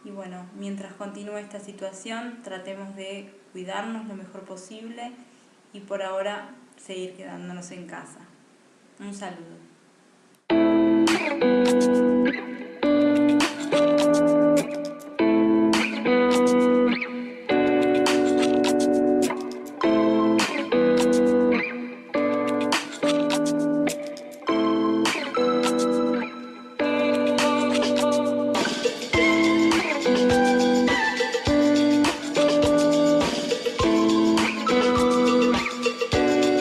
Y bueno, mientras continúe esta situación, tratemos de cuidarnos lo mejor posible y por ahora seguir quedándonos en casa. Un saludo.